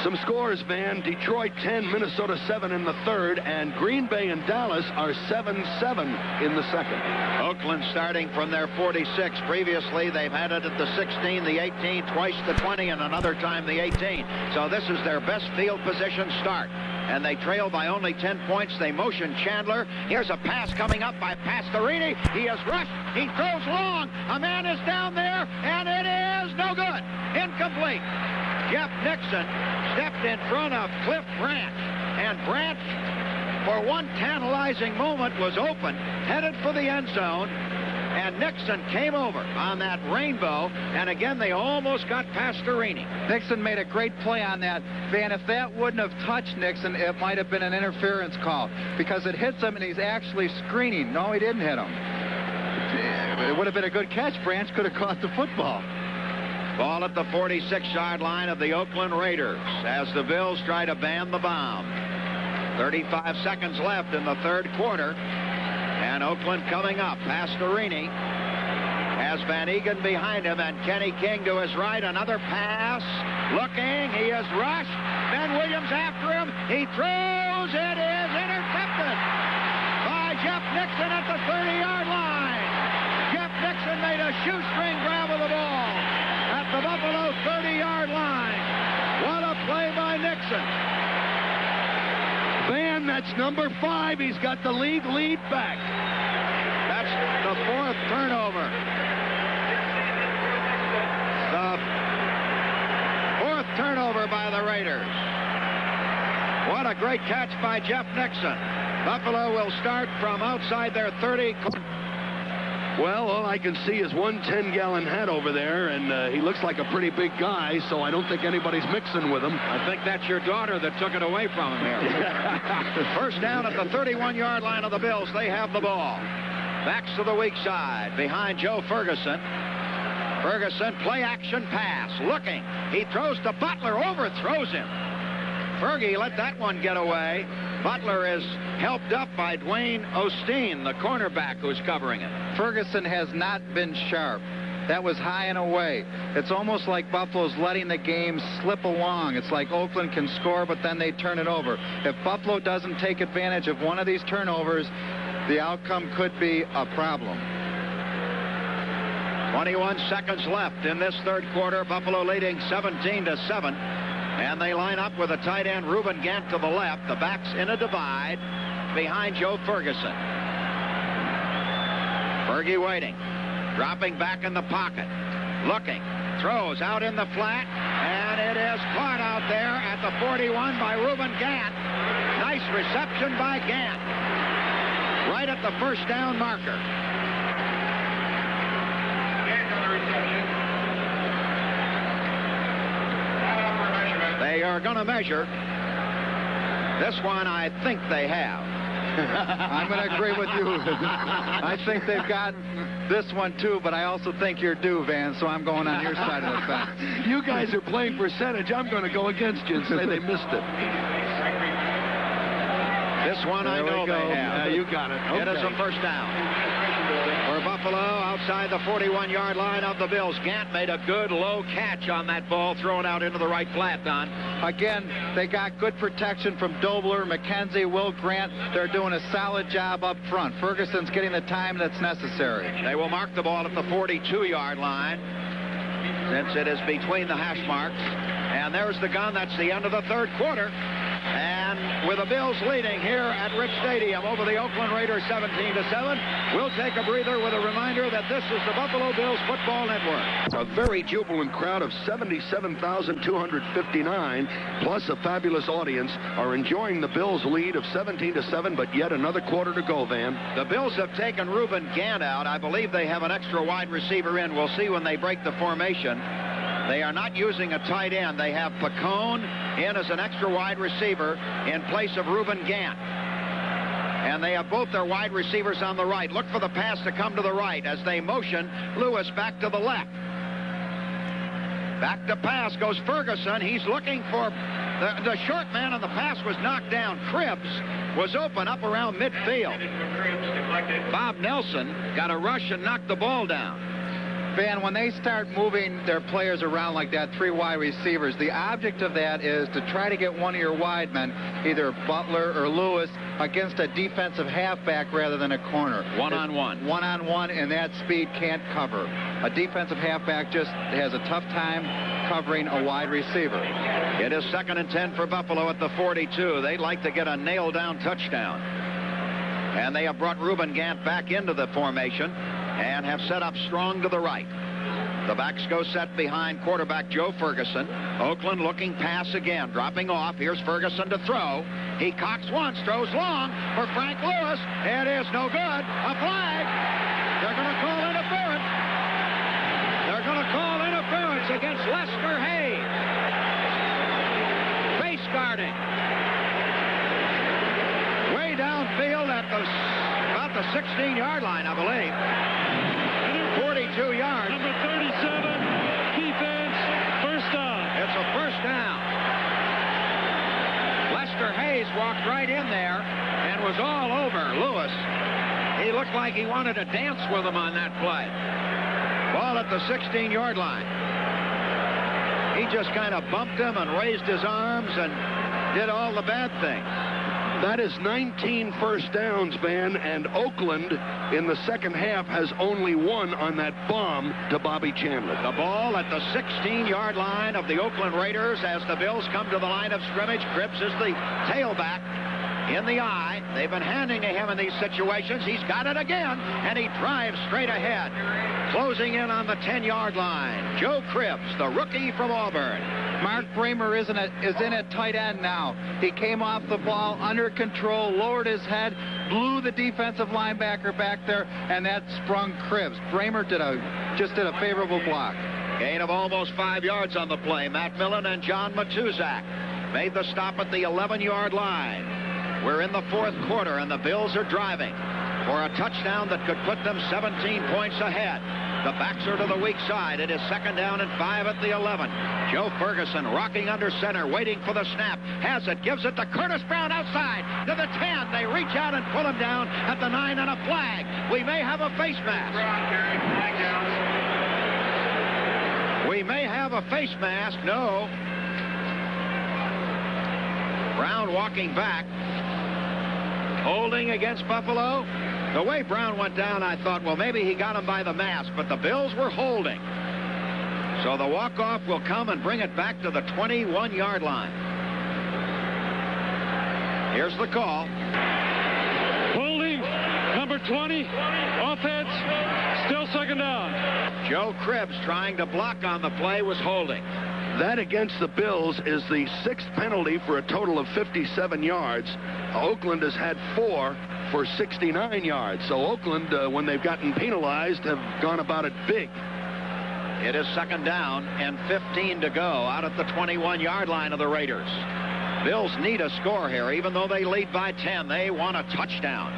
Some scores, Van. Detroit 10, Minnesota 7 in the 3rd, and Green Bay and Dallas are 7-7 in the 2nd. Oakland starting from their 46. Previously, they've had it at the 16, the 18, twice the 20, and another time the 18. So this is their best field position start. And they trail by only 10 points. They motion Chandler. Here's a pass coming up by Pastorini. He is rushed. He throws long. A man is down there, and it is no good. Incomplete. Jeff Nixon stepped in front of Cliff Branch, and Branch, for one tantalizing moment, was open, headed for the end zone, and Nixon came over on that rainbow, and again they almost got Pastorini. Nixon made a great play on that. Van, if that wouldn't have touched Nixon, it might have been an interference call, because it hits him and he's actually screening. No, he didn't hit him. It would have been a good catch. Branch could have caught the football. Ball at the 46-yard line of the Oakland Raiders as the Bills try to ban the bomb. 35 seconds left in the 3rd quarter. And Oakland coming up. Pastorini has Van Egan behind him, and Kenny King to his right. Another pass. Looking. He is rushed. Ben Williams after him. He throws. It is intercepted by Jeff Nixon at the 30-yard line. Jeff Nixon made a shoestring grab of the ball at the Buffalo 30-yard line. What a play by Nixon. Van, that's number 5. He's got the league lead back. That's the 4th turnover. The 4th turnover by the Raiders. What a great catch by Jeff Nixon. Buffalo will start from outside their 30. Well, all I can see is one 10-gallon hat over there, and he looks like a pretty big guy, so I don't think anybody's mixing with him. I think that's your daughter that took it away from him here. First down at the 31-yard line of the Bills. They have the ball. Backs to the weak side behind Joe Ferguson. Ferguson, play action pass. Looking. He throws to Butler. Overthrows him. Fergie let that one get away. Butler is helped up by Dwayne Osteen, the cornerback who's covering it. Ferguson has not been sharp. That was high and away. It's almost like Buffalo's letting the game slip along. It's like Oakland can score, but then they turn it over. If Buffalo doesn't take advantage of one of these turnovers, the outcome could be a problem. 21 seconds left in this third quarter. Buffalo leading 17-7. And they line up with a tight end, Reuben Gant, to the left. The backs in a divide behind Joe Ferguson. Fergie waiting. Dropping back in the pocket. Looking. Throws out in the flat. And it is caught out there at the 41 by Reuben Gant. Nice reception by Gant. Right at the first down marker. They are going to measure. This one, I think they have. I'm going to agree with you. I think they've got this one, too, but I also think you're due, Van, so I'm going on your side of the fence. You guys are playing percentage. I'm going to go against you and say they missed it. This one, I know they have. Yeah, you got it. Okay. It is a first down. For Buffalo, outside the 41-yard line of the Bills. Gant made a good low catch on that ball, thrown out into the right flat, Don. Again, they got good protection from Dobler, McKenzie, Will Grant. They're doing a solid job up front. Ferguson's getting the time that's necessary. They will mark the ball at the 42-yard line, since it is between the hash marks. And there's the gun. That's the end of the third quarter. And with the Bills leading here at Rich Stadium over the Oakland Raiders 17-7, we'll take a breather with a reminder that this is the Buffalo Bills Football Network. A very jubilant crowd of 77,259, plus a fabulous audience, are enjoying the Bills' lead of 17-7, but yet another quarter to go, Van. The Bills have taken Reuben Gant out. I believe they have an extra wide receiver in. We'll see when they break the formation. They are not using a tight end. They have Pacone in as an extra wide receiver in place of Reuben Gant. And they have both their wide receivers on the right. Look for the pass to come to the right as they motion Lewis back to the left. Back to pass goes Ferguson. He's looking for the short man, and the pass was knocked down. Cribbs was open up around midfield. Bob Nelson got a rush and knocked the ball down. Van, when they start moving their players around like that, three wide receivers, the object of that is to try to get one of your wide men, either Butler or Lewis, against a defensive halfback rather than a corner. One-on-one. One-on-one, and that speed can't cover. A defensive halfback just has a tough time covering a wide receiver. It is 2nd and 10 for Buffalo at the 42. They'd like to get a nail-down touchdown. And they have brought Reuben Gant back into the formation and have set up strong to the right. The backs go set behind quarterback Joe Ferguson. Oakland looking pass again, dropping off. Here's Ferguson to throw. He cocks once, throws long for Frank Lewis. It is no good. A flag. They're going to call interference. They're going to call interference against Lester Hayes. Face guarding. Way downfield at about the 16-yard line, I believe. 42 yards. Number 37, defense, first down. It's a first down. Lester Hayes walked right in there and was all over Lewis. He looked like he wanted to dance with him on that play. Ball at the 16-yard line. He just kind of bumped him and raised his arms and did all the bad things. That is 19 first downs, Van, and Oakland in the second half has only one on that bomb to Bobby Chandler. The ball at the 16-yard line of the Oakland Raiders as the Bills come to the line of scrimmage. Cribbs is the tailback in the eye. They've been handing to him in these situations. He's got it again, and he drives straight ahead. Closing in on the 10-yard line, Joe Cribbs, the rookie from Auburn. Mark Bramer is in at tight end now. He came off the ball under control, lowered his head, blew the defensive linebacker back there, and that sprung Cribbs. Bramer just did a favorable block. Gain of almost 5 yards on the play. Matt Millen and John Matuzak made the stop at the 11-yard line. We're in the fourth quarter, and the Bills are driving for a touchdown that could put them 17 points ahead. The backs are to the weak side. It is 2nd down and 5 at the 11. Joe Ferguson rocking under center, waiting for the snap. Has it, gives it to Curtis Brown outside to the 10. They reach out and pull him down at the 9 and a flag. We may have a face mask. We may have a face mask. No. Brown walking back. Holding against Buffalo. The way Brown went down, I thought, well, maybe he got him by the mask, but the Bills were holding. So the walk-off will come and bring it back to the 21-yard line. Here's the call. Holding, number 20, offense, still 2nd down. Joe Cribbs trying to block on the play was holding. That against the Bills is the 6th penalty for a total of 57 yards. Oakland has had 4 for 69 yards. So Oakland, when they've gotten penalized, have gone about it big. It is 2nd down and 15 to go out at the 21-yard line of the Raiders. Bills need a score here. Even though they lead by 10, they want a touchdown.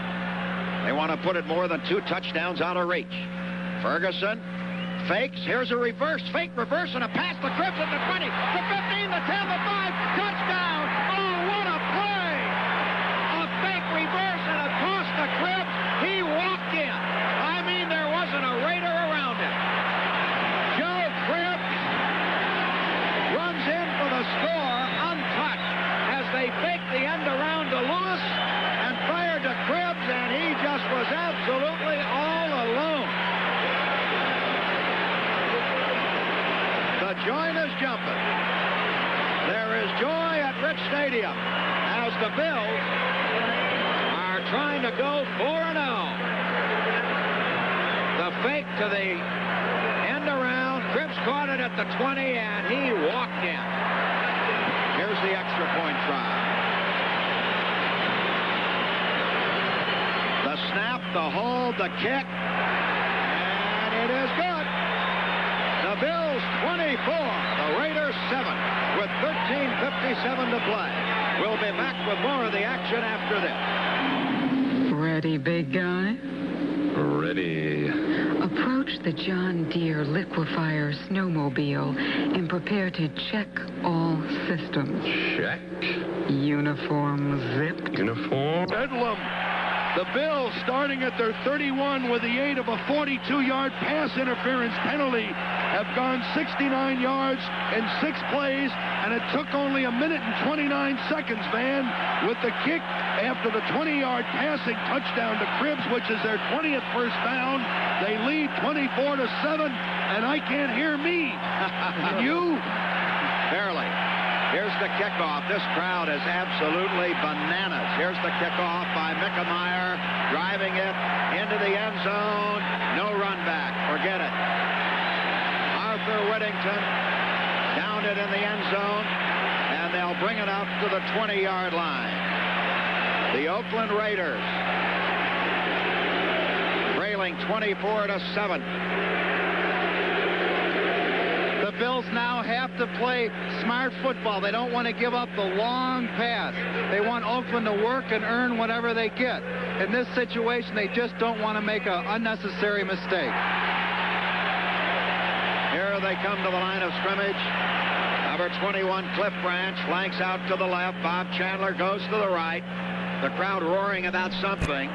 They want to put it more than 2 touchdowns out of reach. Ferguson fakes. Here's a reverse. Fake, reverse, and a pass to Cribbs at the 20, the 15, the 10, the 5. Touchdown! Oh, what a play! A fake reverse and a toss to Cribbs. He walked in. I mean, there wasn't a Raider around him. Joe Cribbs runs in for the score untouched as they fake the end around to Lewis and fired to Cribbs, and he just was absolutely all alone. The joint is jumping. There is joy at Rich Stadium as the Bills are trying to go 4-0. The fake to the end around. Cribbs caught it at the 20, and he walked in. Here's the extra point try. The snap, the hold, the kick, and it is good. The Bills 24, the Raiders 7, with 13:57 to play. We'll be back with more of the action after this. Ready, big guy? Ready. Approach the John Deere Liquefier snowmobile and prepare to check all systems. Check. Uniform zipped. Uniform. Bedlam. The Bills, starting at their 31 with the aid of a 42-yard pass interference penalty, have gone 69 yards in 6 plays, and it took only 1 minute and 29 seconds, Van, with the kick after the 20-yard passing touchdown to Cribbs, which is their 20th first down. They lead 24-7, and I can't hear me. Can you? Barely. Here's the kickoff. This crowd is absolutely bananas. Here's the kickoff by Mickemeyer, driving it into the end zone. No run back. Forget it. Arthur Whittington downed it in the end zone, and they'll bring it out to the 20-yard line. The Oakland Raiders trailing 24-7. The Bills now have to play smart football. They don't want to give up the long pass. They want Oakland to work and earn whatever they get. In this situation, they just don't want to make an unnecessary mistake. Here they come to the line of scrimmage. Number 21, Cliff Branch, flanks out to the left. Bob Chandler goes to the right. The crowd roaring about something.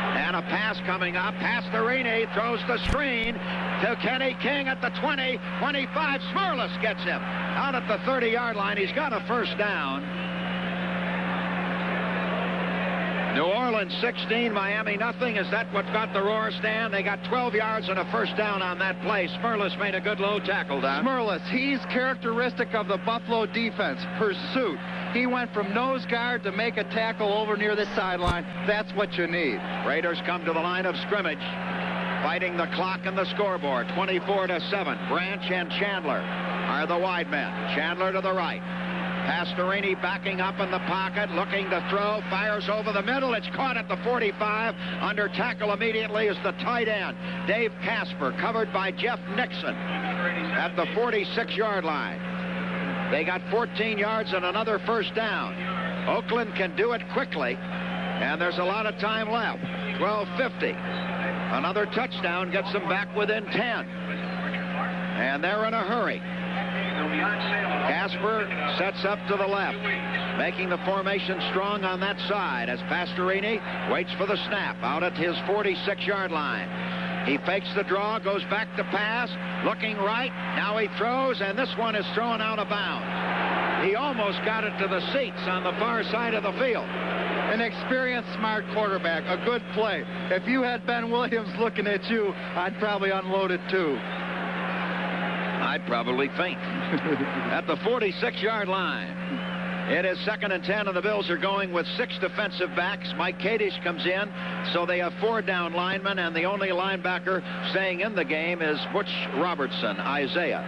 And a pass coming up. Past Arini, throws the screen to Kenny King at the 20, 25. Smurless gets him out at the 30-yard line. He's got a first down. New Orleans 16, Miami nothing. Is that what got the roar, Stan? They got 12 yards and a first down on that play. Smurless made a good low tackle, Don. Smurless, he's characteristic of the Buffalo defense. Pursuit. He went from nose guard to make a tackle over near the sideline. That's what you need. Raiders come to the line of scrimmage, fighting the clock and the scoreboard. 24-7. Branch and Chandler are the wide men. Chandler to the right. Pastorini backing up in the pocket, looking to throw, fires over the middle. It's caught at the 45. Under tackle immediately is the tight end, Dave Casper, covered by Jeff Nixon at the 46-yard line. They got 14 yards and another first down. Oakland can do it quickly, and there's a lot of time left. 12:50. Another touchdown gets them back within 10. And they're in a hurry. Casper sets up to the left, making the formation strong on that side as Pastorini waits for the snap out at his 46-yard line. He fakes the draw, goes back to pass, looking right. Now he throws, and this one is thrown out of bounds. He almost got it to the seats on the far side of the field. An experienced, smart quarterback. A good play. If you had Ben Williams looking at you, I'd probably unload it too. I'd probably faint. At the 46-yard line. It is 2nd and 10, and the Bills are going with 6 defensive backs. Mike Kadish comes in, so they have 4 down linemen, and the only linebacker staying in the game is Butch Robertson, Isaiah.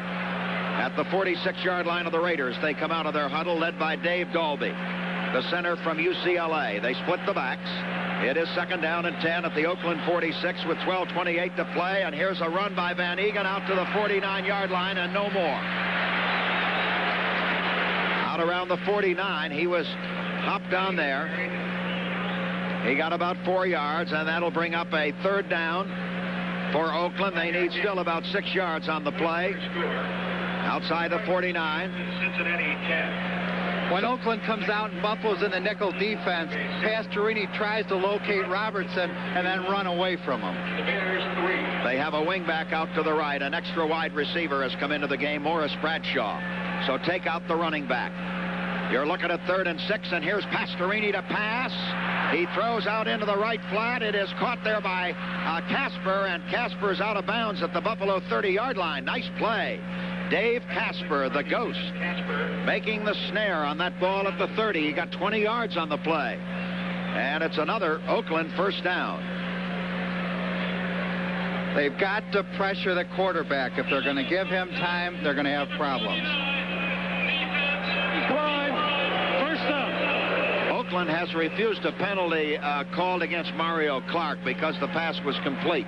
At the 46-yard line of the Raiders, they come out of their huddle, led by Dave Dalby, the center from UCLA. They split the backs. It is 2nd down and 10 at the Oakland 46 with 12:28 to play, and here's a run by Van Egan out to the 49-yard line and no more. Out around the 49, he was hopped down there. He got about 4 yards, and that'll bring up a 3rd down for Oakland. They need still about 6 yards on the play. Outside the 49. Cincinnati 10. When Oakland comes out and Buffalo's in the nickel defense, Pastorini tries to locate Robertson and then run away from him. The Bears 3. They have a wingback out to the right. An extra wide receiver has come into the game, Morris Bradshaw. So take out the running back. You're looking at 3rd and 6, and here's Pastorini to pass. He throws out into the right flat. It is caught there by Casper, and Casper's out of bounds at the Buffalo 30-yard line. Nice play. Dave Casper, the ghost, making the snare on that ball at the 30. He got 20 yards on the play. And it's another Oakland first down. They've got to pressure the quarterback. If they're going to give him time, they're going to have problems. First down. Oakland has refused a penalty called against Mario Clark because the pass was complete.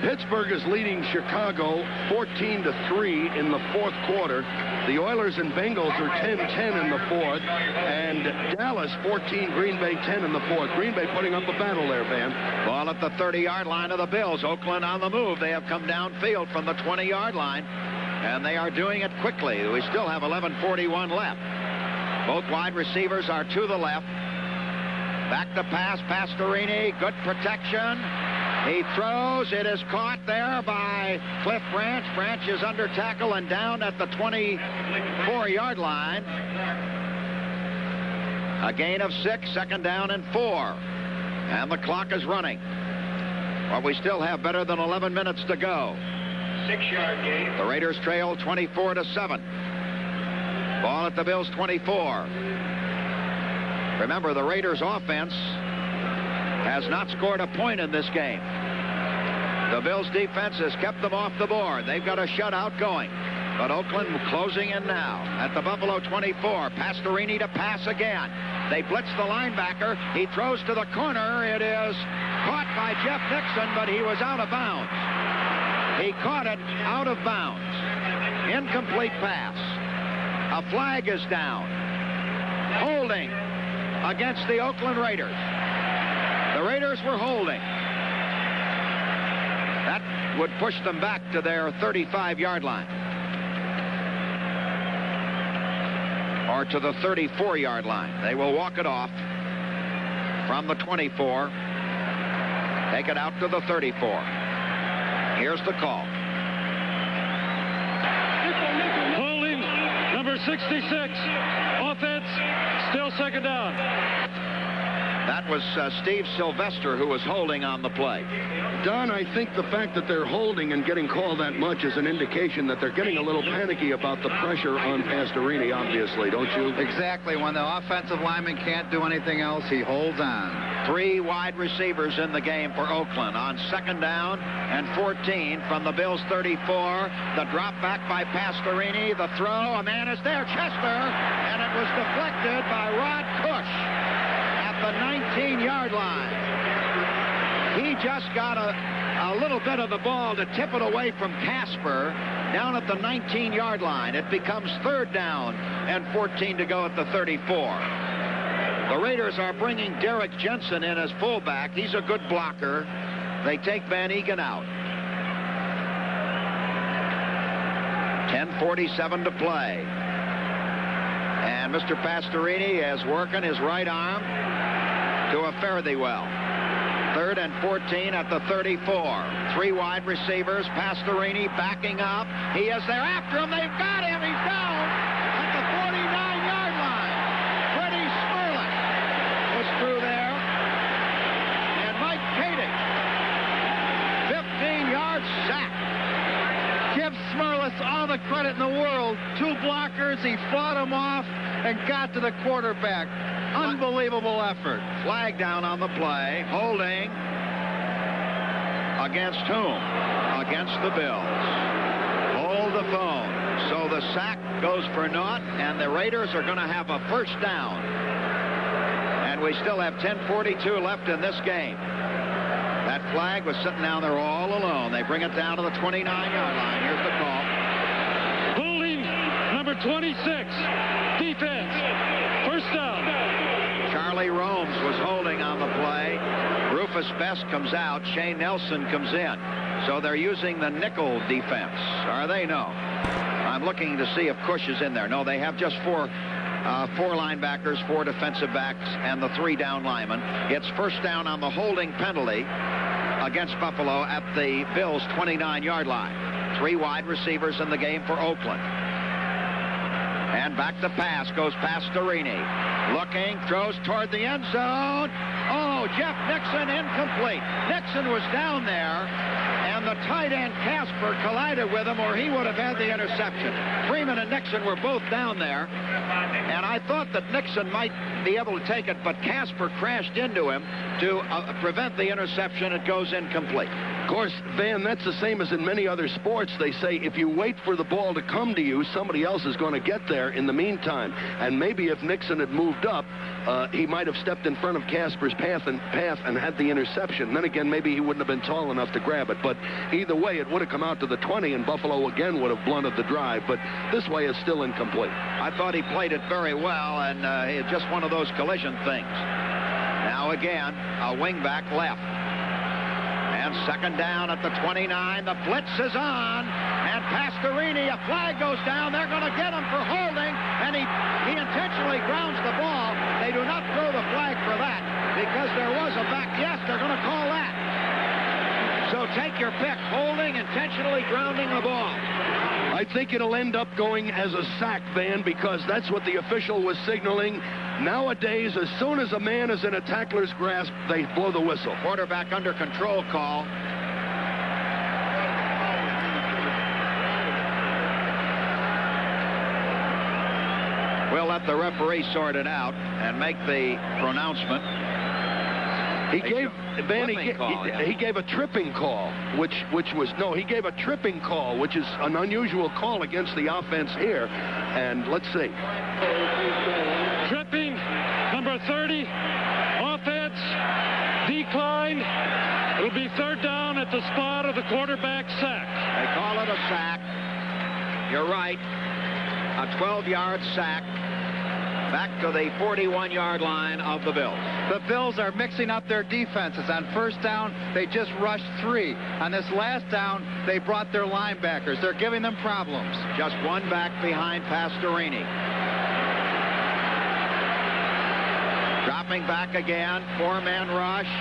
Pittsburgh is leading Chicago 14-3 in the 4th quarter. The Oilers and Bengals are 10-10 in the 4th, and Dallas 14, Green Bay 10 in the 4th. Green Bay putting up a battle there, Van. Ball at the 30-yard line of the Bills. Oakland on the move. They have come downfield from the 20-yard line, and they are doing it quickly. We still have 11:41 left. Both wide receivers are to the left. Back to pass, Pastorini. Good protection. He throws. It is caught there by Cliff Branch. Branch is under tackle and down at the 24-yard line. A gain of 6, 2nd down and 4. And the clock is running. But we still have better than 11 minutes to go. 6-yard gain. The Raiders trail 24-7. Ball at the Bills' 24. Remember, the Raiders' offense has not scored a point in this game. The Bills' defense has kept them off the board. They've got a shutout going. But Oakland closing in now at the Buffalo 24. Pastorini to pass again. They blitz the linebacker. He throws to the corner. It is caught by Jeff Nixon, but he was out of bounds. He caught it out of bounds. Incomplete pass. A flag is down. Holding against the Oakland Raiders. The Raiders were holding. That would push them back to their 35-yard line. Or to the 34-yard line. They will walk it off from the 24. Take it out to the 34. Here's the call. Holding, number 66. Offense, still 2nd down. That was Steve Sylvester who was holding on the play. Don, I think the fact that they're holding and getting called that much is an indication that they're getting a little panicky about the pressure on Pastorini, obviously, don't you? Exactly. When the offensive lineman can't do anything else, he holds on. 3 wide receivers in the game for Oakland on 2nd down and 14 from the Bills' 34. The drop back by Pastorini. The throw. A man is there. Chester. And it was deflected by Rod Cush at the 19-yard line. He just got a little bit of the ball to tip it away from Casper down at the 19-yard line. It becomes 3rd down and 14 to go at the 34. The Raiders are bringing Derek Jensen in as fullback. He's a good blocker. They take Van Egan out. 10:47 to play. And Mr. Pastorini is working his right arm to a fare-thee-well. 3rd and 14 at the 34. 3 wide receivers. Pastorini backing up. He is there after him. They've got him. He's down at the 49-yard line. Freddie Smirlick was through there. And Mike Katic, 15-yard sack. Give Smirlis all the credit in the world. 2 blockers. He fought him off and got to the quarterback. Unbelievable effort. Flag down on the play. Holding against whom? Against the Bills. Hold the phone. So the sack goes for naught, and the Raiders are going to have a 1st down. And we still have 10:42 left in this game. That flag was sitting down there all alone. They bring it down to the 29-yard line. Here's the call. Holding number 26. Defense. 1st down. Charlie Romes was holding on the play. Rufus Best comes out. Shane Nelson comes in. So they're using the nickel defense. Are they? No. I'm looking to see if Cush is in there. No, they have just 4 linebackers, 4 defensive backs, and the 3 down linemen. It's 1st down on the holding penalty against Buffalo at the Bills' 29-yard line. 3 wide receivers in the game for Oakland. And back to pass goes Pastorini. Looking, throws toward the end zone. Oh, Jeff Nixon incomplete. Nixon was down there, and the tight end Casper collided with him, or he would have had the interception. Freeman and Nixon were both down there, and I thought that Nixon might be able to take it, but Casper crashed into him to prevent the interception. It goes incomplete. Of course, Van, that's the same as in many other sports. They say if you wait for the ball to come to you, somebody else is going to get there in the meantime. And maybe if Nixon had moved up, he might have stepped in front of Casper's path and had the interception. Then again, maybe he wouldn't have been tall enough to grab it. But either way, it would have come out to the 20, and Buffalo again would have blunted the drive. But this way is still incomplete. I thought he played it very well, and it's just one of those collision things. Now again, a wingback left. And 2nd down at the 29. The blitz is on. And Pastorini, a flag goes down. They're going to get him for holding. And he intentionally grounds the ball. They do not throw the flag for that because there was a back. Yes, they're going to call that. So take your pick. Holding, intentionally grounding the ball. I think it'll end up going as a sack, Van, because that's what the official was signaling. Nowadays, as soon as a man is in a tackler's grasp, they blow the whistle. Quarterback under control call. We'll let the referee sort it out and make the pronouncement. He gave a tripping call, he gave a tripping call, which is an unusual call against the offense here. And let's see. Tripping, number 30, offense, decline. It'll be 3rd down at the spot of the quarterback sack. They call it a sack. You're right. A 12-yard sack. Back to the 41-yard line of the Bills. The Bills are mixing up their defenses. On 1st down, they just rushed 3. On this last down, they brought their linebackers. They're giving them problems. Just 1 back behind Pastorini. Dropping back again, 4-man rush.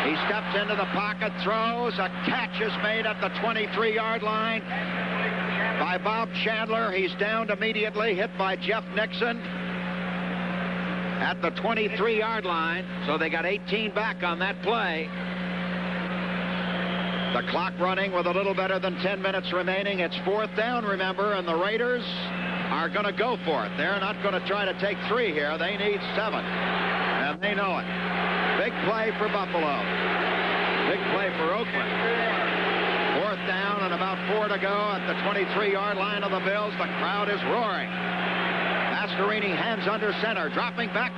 He steps into the pocket, throws. A catch is made at the 23-yard line by Bob Chandler. He's downed immediately, hit by Jeff Nixon. at the 23-yard line. So they got 18 back on that play. The clock running with a little better than 10 minutes remaining. It's 4th down, remember, and the Raiders are going to go for it. They're not going to try to take 3 here. They need 7, and they know it. Big play for Buffalo. Big play for Oakland. 4th down and about 4 to go at the 23-yard line of the Bills. The crowd is roaring. Pastorini hands under center, dropping back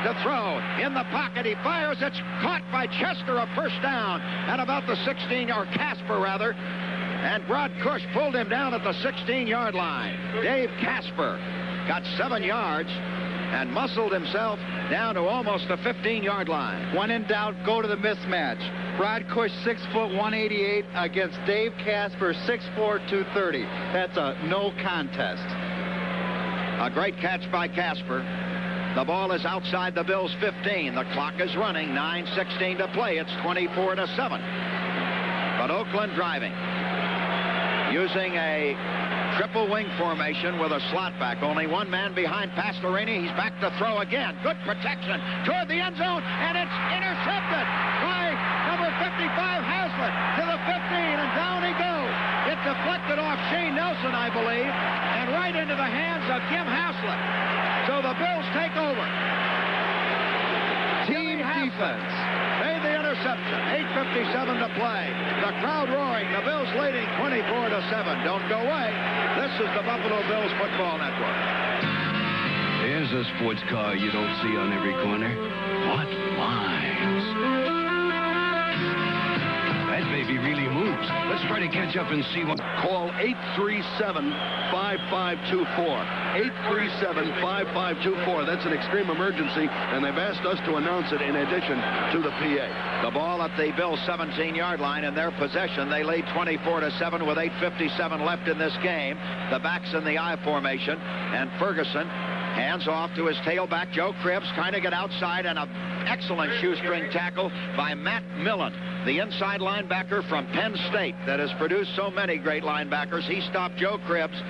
to throw. In the pocket, he fires. It's caught by Chester, a first down at about the 16, or Casper rather. And Rod Cush pulled him down at the 16-yard line. Dave Casper got 7 yards and muscled himself down to almost the 15-yard line. When in doubt, go to the mismatch. Rod Cush, 6 foot 188 against Dave Casper, 6'4", 230. That's a no contest. A great catch by Casper. The ball is outside the Bills' 15. The clock is running. 9:16 to play. It's 24-7. But Oakland driving. Using a triple wing formation with a slot back. Only one man behind Pastorini. He's back to throw again. Good protection toward the end zone, and it's intercepted by number 55, Haslett, to the 15, and down he goes. It deflected off Shane Nelson, I believe, and right into the hands of Jim Haslett. So the Bills take over. Team defense. Made the interception. 8:57 to play. The crowd roaring. The Bills leading 24-7. Don't go away. This is the Buffalo Bills Football Network. Here's a sports car you don't see on every corner. What lines? That baby really moves. Let's try to catch up and see what... Call 837-5524. 837-5524. That's an extreme emergency, and they've asked us to announce it in addition to the PA. The ball at the Bills' 17-yard line in their possession. They lead 24-7 with 8:57 left in this game. The backs in the I formation, and Ferguson hands off to his tailback, Joe Cribbs, trying to get outside, and an excellent shoestring tackle by Matt Millen, the inside linebacker from Penn State that has produced so many great linebackers. He stopped Joe Cribbs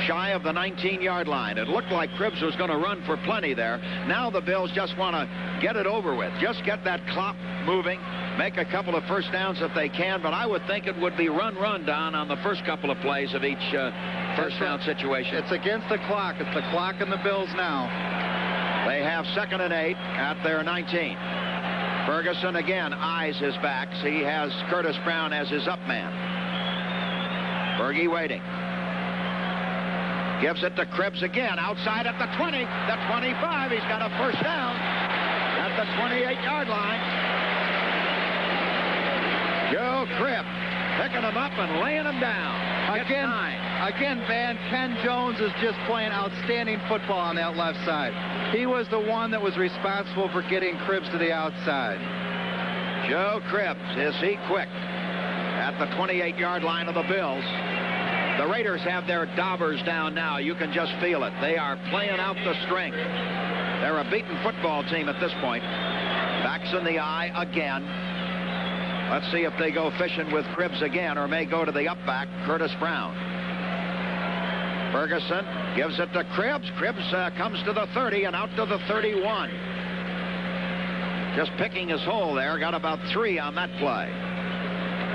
shy of the 19-yard line. It looked like Cribbs was going to run for plenty there. Now the Bills just want to get it over with. Just get that clock moving, make a couple of first downs if they can, but I would think it would be run, Don on the first couple of plays of each first down situation. It's against the clock. It's the clock and the Bills now. They have 2nd and 8 at their 19. Ferguson again eyes his backs. He has Curtis Brown as his up man. Berge waiting. Gives it to Cribbs again, outside at the 20, the 25. He's got a first down at the 28-yard line. Joe Cribbs picking him up and laying him down. Again, Van, Ken Jones is just playing outstanding football on that left side. He was the one that was responsible for getting Cribbs to the outside. Joe Cribbs, is he quick? At the 28-yard line of the Bills. The Raiders have their daubers down now. You can just feel it. They are playing out the strength. They're a beaten football team at this point. Backs in the eye again. Let's see if they go fishing with Cribbs again or may go to the up back, Curtis Brown. Ferguson gives it to Cribbs. Cribbs comes to the 30 and out to the 31. Just picking his hole there. Got about 3 on that play.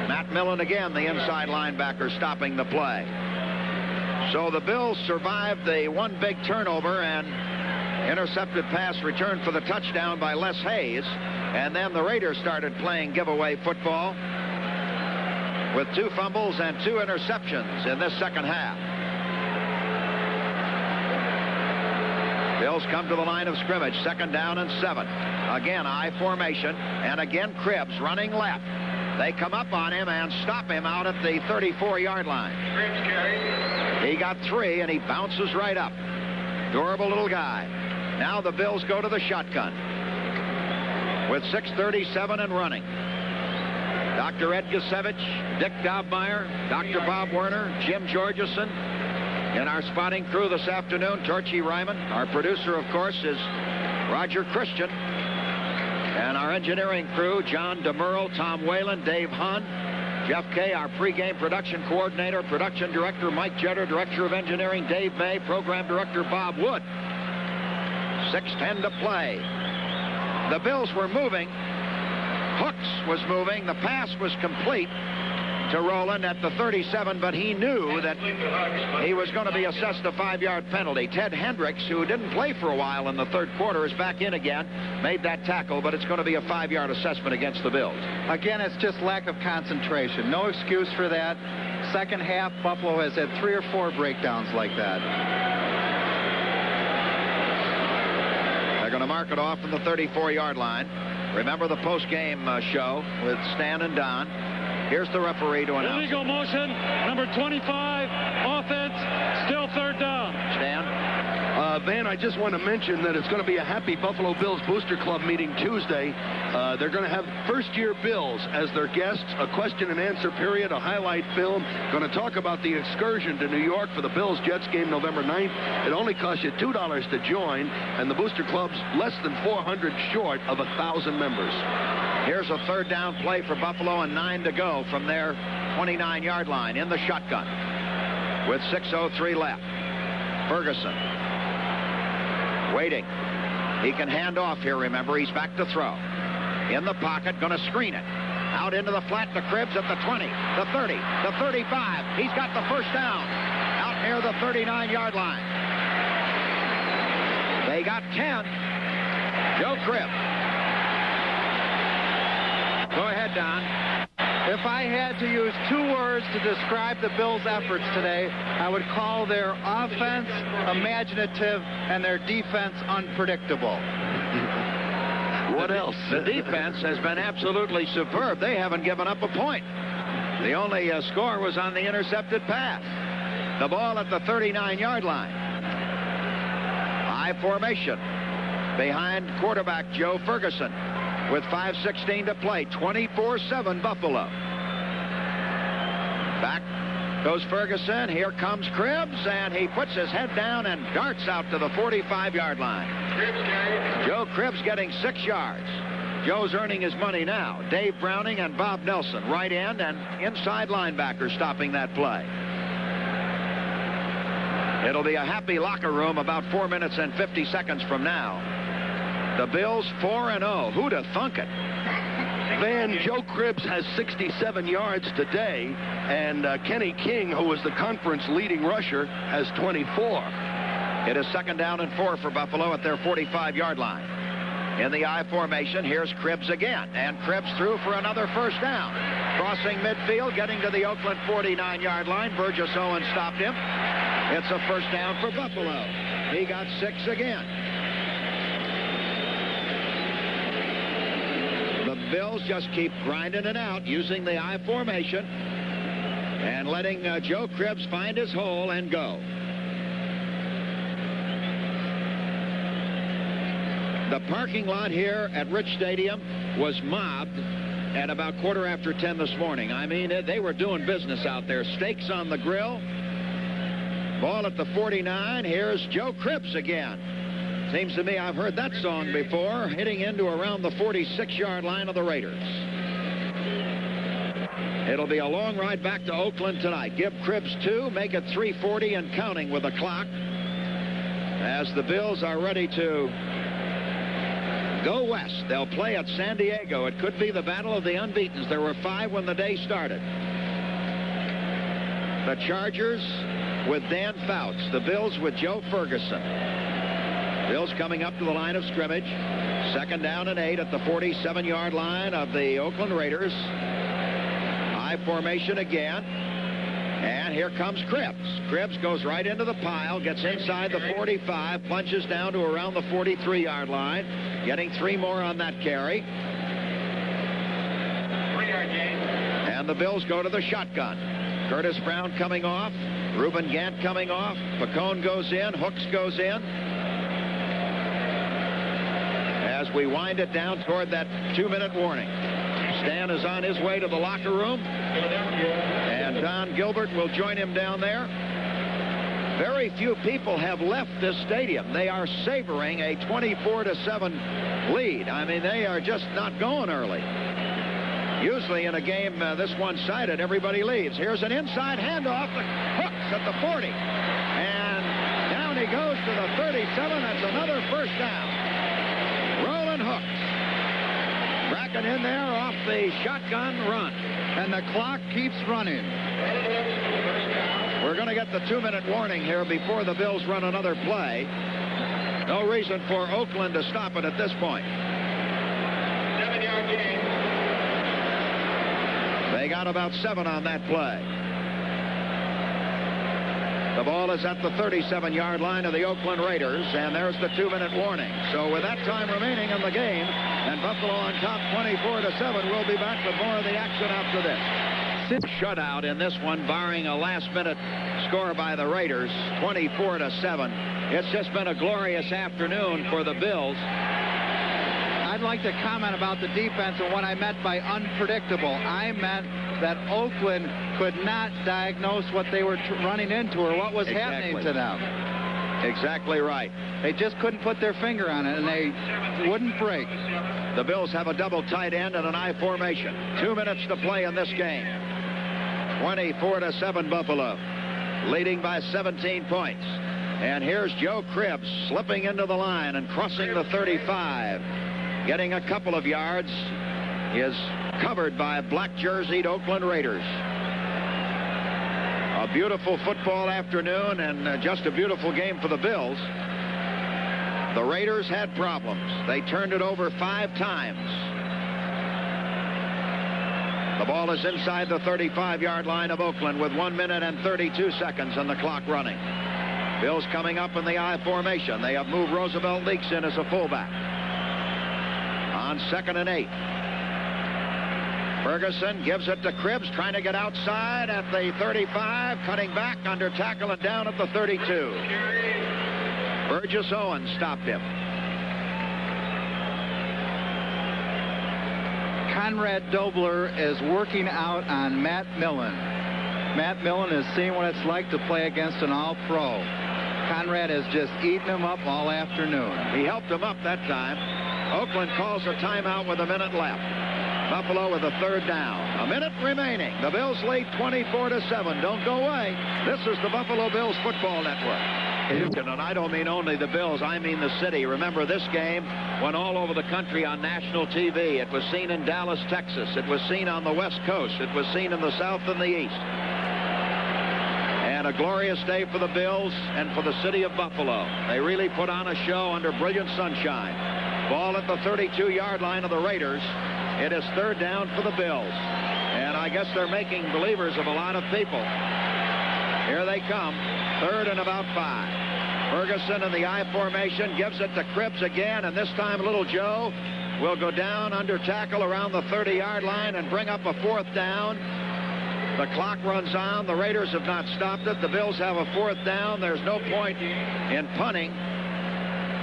Matt Millen again, the inside linebacker, stopping the play. So the Bills survived the one big turnover and intercepted pass returned for the touchdown by Les Hayes. And then the Raiders started playing giveaway football with 2 fumbles and 2 interceptions in this second half. Bills come to the line of scrimmage, 2nd down and 7. Again, I formation, and again Cribbs running left. They come up on him and stop him out at the 34-yard line. He got 3, and he bounces right up. Durable little guy. Now the Bills go to the shotgun with 6:37 and running. Dr. Ed Gusevich, Dick Dobmeyer, Dr. Bob Werner, Jim Georgeson. In our spotting crew this afternoon, Torchy Ryman. Our producer, of course, is Roger Christian. And our engineering crew, John DeMurle, Tom Whalen, Dave Hahn, Jeff Kay, our pregame production coordinator, production director Mike Jetter, director of engineering Dave May, program director Bob Wood. 6:10 to play. The Bills were moving. Hooks was moving. The pass was complete to Rowland at the 37, but he knew that he was going to be assessed a 5-yard penalty. Ted Hendricks, who didn't play for a while in the third quarter, is back in again, made that tackle, but it's going to be a 5-yard assessment against the Bills. Again, it's just lack of concentration. No excuse for that. Second half, Buffalo has had 3 or 4 breakdowns like that. They're going to mark it off from the 34-yard line. Remember the post-game show with Stan and Don. Here's the referee to announce. Illegal motion, number 25, offense, still third down. Stan? Van, I just want to mention that it's going to be a Happy Buffalo Bills Booster Club meeting Tuesday. They're going to have first-year Bills as their guests, a question-and-answer period, a highlight film. Going to talk about the excursion to New York for the Bills-Jets game November 9th. It only costs you $2 to join, and the Booster Club's less than 400 short of 1,000 members. Here's a third down play for Buffalo and 9 to go from their 29-yard line in the shotgun with 6:03 left. Ferguson waiting. He can hand off here, remember. He's back to throw. In the pocket, going to screen it. Out into the flat to Cribbs at the 20, the 30, the 35. He's got the first down out near the 39-yard line. They got 10. Joe Cribbs. Go ahead, Don. If I had to use 2 words to describe the Bills' efforts today, I would call their offense imaginative and their defense unpredictable. What else? The defense has been absolutely superb. They haven't given up a point. The only score was on the intercepted pass. The ball at the 39-yard line. High formation behind quarterback Joe Ferguson. With 5:16 to play, 24-7 Buffalo. Back goes Ferguson. Here comes Cribbs, and he puts his head down and darts out to the 45-yard line. Joe Cribbs getting 6 yards. Joe's earning his money now. Dave Browning and Bob Nelson, right end and inside linebacker, stopping that play. It'll be a happy locker room about 4 minutes and 50 seconds from now. The Bills 4-0. Who'd have thunk it? Van, Joe Cribbs has 67 yards today, and Kenny King, who was the conference leading rusher, has 24. It is 2nd down and 4 for Buffalo at their 45-yard line. In the I formation, here's Cribbs again, and Cribbs threw for another first down. Crossing midfield, getting to the Oakland 49-yard line. Burgess Owens stopped him. It's a first down for Buffalo. He got 6 again. Bills just keep grinding it out using the I formation and letting Joe Cribbs find his hole and go. The parking lot here at Rich Stadium was mobbed at about 10:15 this morning. I mean, they were doing business out there. Steaks on the grill. Ball at the 49. Here's Joe Cribbs again. Seems to me I've heard that song before, hitting into around the 46-yard line of the Raiders. It'll be a long ride back to Oakland tonight. Give Cribbs 2, make it 3:40 and counting with the clock as the Bills are ready to go west. They'll play at San Diego. It could be the battle of the unbeatens. There were 5 when the day started. The Chargers with Dan Fouts. The Bills with Joe Ferguson. Bills coming up to the line of scrimmage. 2nd down and 8 at the 47-yard line of the Oakland Raiders. High formation again. And here comes Cribbs. Cribbs goes right into the pile, gets inside the 45, plunges down to around the 43-yard line, getting 3 more on that carry. 3-yard gain. And the Bills go to the shotgun. Curtis Brown coming off. Reuben Gant coming off. Pacone goes in. Hooks goes in. As we wind it down toward that 2-minute warning. Stan is on his way to the locker room. And Don Gilbert will join him down there. Very few people have left this stadium. They are savoring a 24-7 lead. I mean, they are just not going early. Usually in a game this one-sided, everybody leaves. Here's an inside handoff. Hooks at the 40. And down and he goes to the 37. That's another first down. Rolling hooks. Bracken in there off the shotgun run. And the clock keeps running. We're going to get the 2-minute warning here before the Bills run another play. No reason for Oakland to stop it at this point. 7-yard gain. They got about 7 on that play. The ball is at the 37-yard line of the Oakland Raiders, and there's the 2-minute warning. So with that time remaining in the game, and Buffalo on top 24-7, we'll be back with more of the action after this. Shutout in this one, barring a last-minute score by the Raiders, 24-7. It's just been a glorious afternoon for the Bills. I'd like to comment about the defense and what I meant by unpredictable. I meant that Oakland could not diagnose what they were running into or what was happening to them. Exactly right. They just couldn't put their finger on it, and they wouldn't break. The Bills have a double tight end and an I formation. 2 minutes to play in this game. 24-7 Buffalo, leading by 17 points. And here's Joe Cribbs slipping into the line and crossing the 35. Getting a couple of yards. He is covered by black-jerseyed Oakland Raiders. A beautiful football afternoon and just a beautiful game for the Bills. The Raiders had problems. They turned it over 5 times. The ball is inside the 35-yard line of Oakland with 1 minute and 32 seconds and the clock running. Bills coming up in the I formation. They have moved Roosevelt Leaks in as a fullback. On 2nd and 8. Ferguson gives it to Cribbs, trying to get outside at the 35, cutting back under tackle and down at the 32. Burgess Owens stopped him. Conrad Dobler is working out on Matt Millen. Matt Millen is seeing what it's like to play against an all-pro. Conrad has just eaten him up all afternoon. He helped him up that time. Oakland calls a timeout with a minute left. Buffalo with a 3rd down. A minute remaining. The Bills lead 24-7. Don't go away. This is the Buffalo Bills Football Network. And I don't mean only the Bills, I mean the city. Remember, this game went all over the country on national TV. It was seen in Dallas, Texas. It was seen on the West Coast. It was seen in the South and the East. And a glorious day for the Bills and for the city of Buffalo. They really put on a show under brilliant sunshine. Ball at the 32-yard line of the Raiders. It is 3rd down for the Bills. And I guess they're making believers of a lot of people. Here they come. 3rd and about 5. Ferguson in the I formation gives it to Cribbs again, and this time Little Joe will go down under tackle around the 30-yard line and bring up a 4th down. The clock runs on. The Raiders have not stopped it. The Bills have a 4th down. There's no point in punting.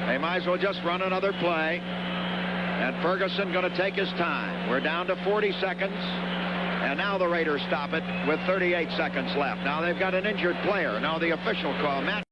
They might as well just run another play. And Ferguson going to take his time. We're down to 40 seconds. And now the Raiders stop it with 38 seconds left. Now they've got an injured player. Now the official call. Matt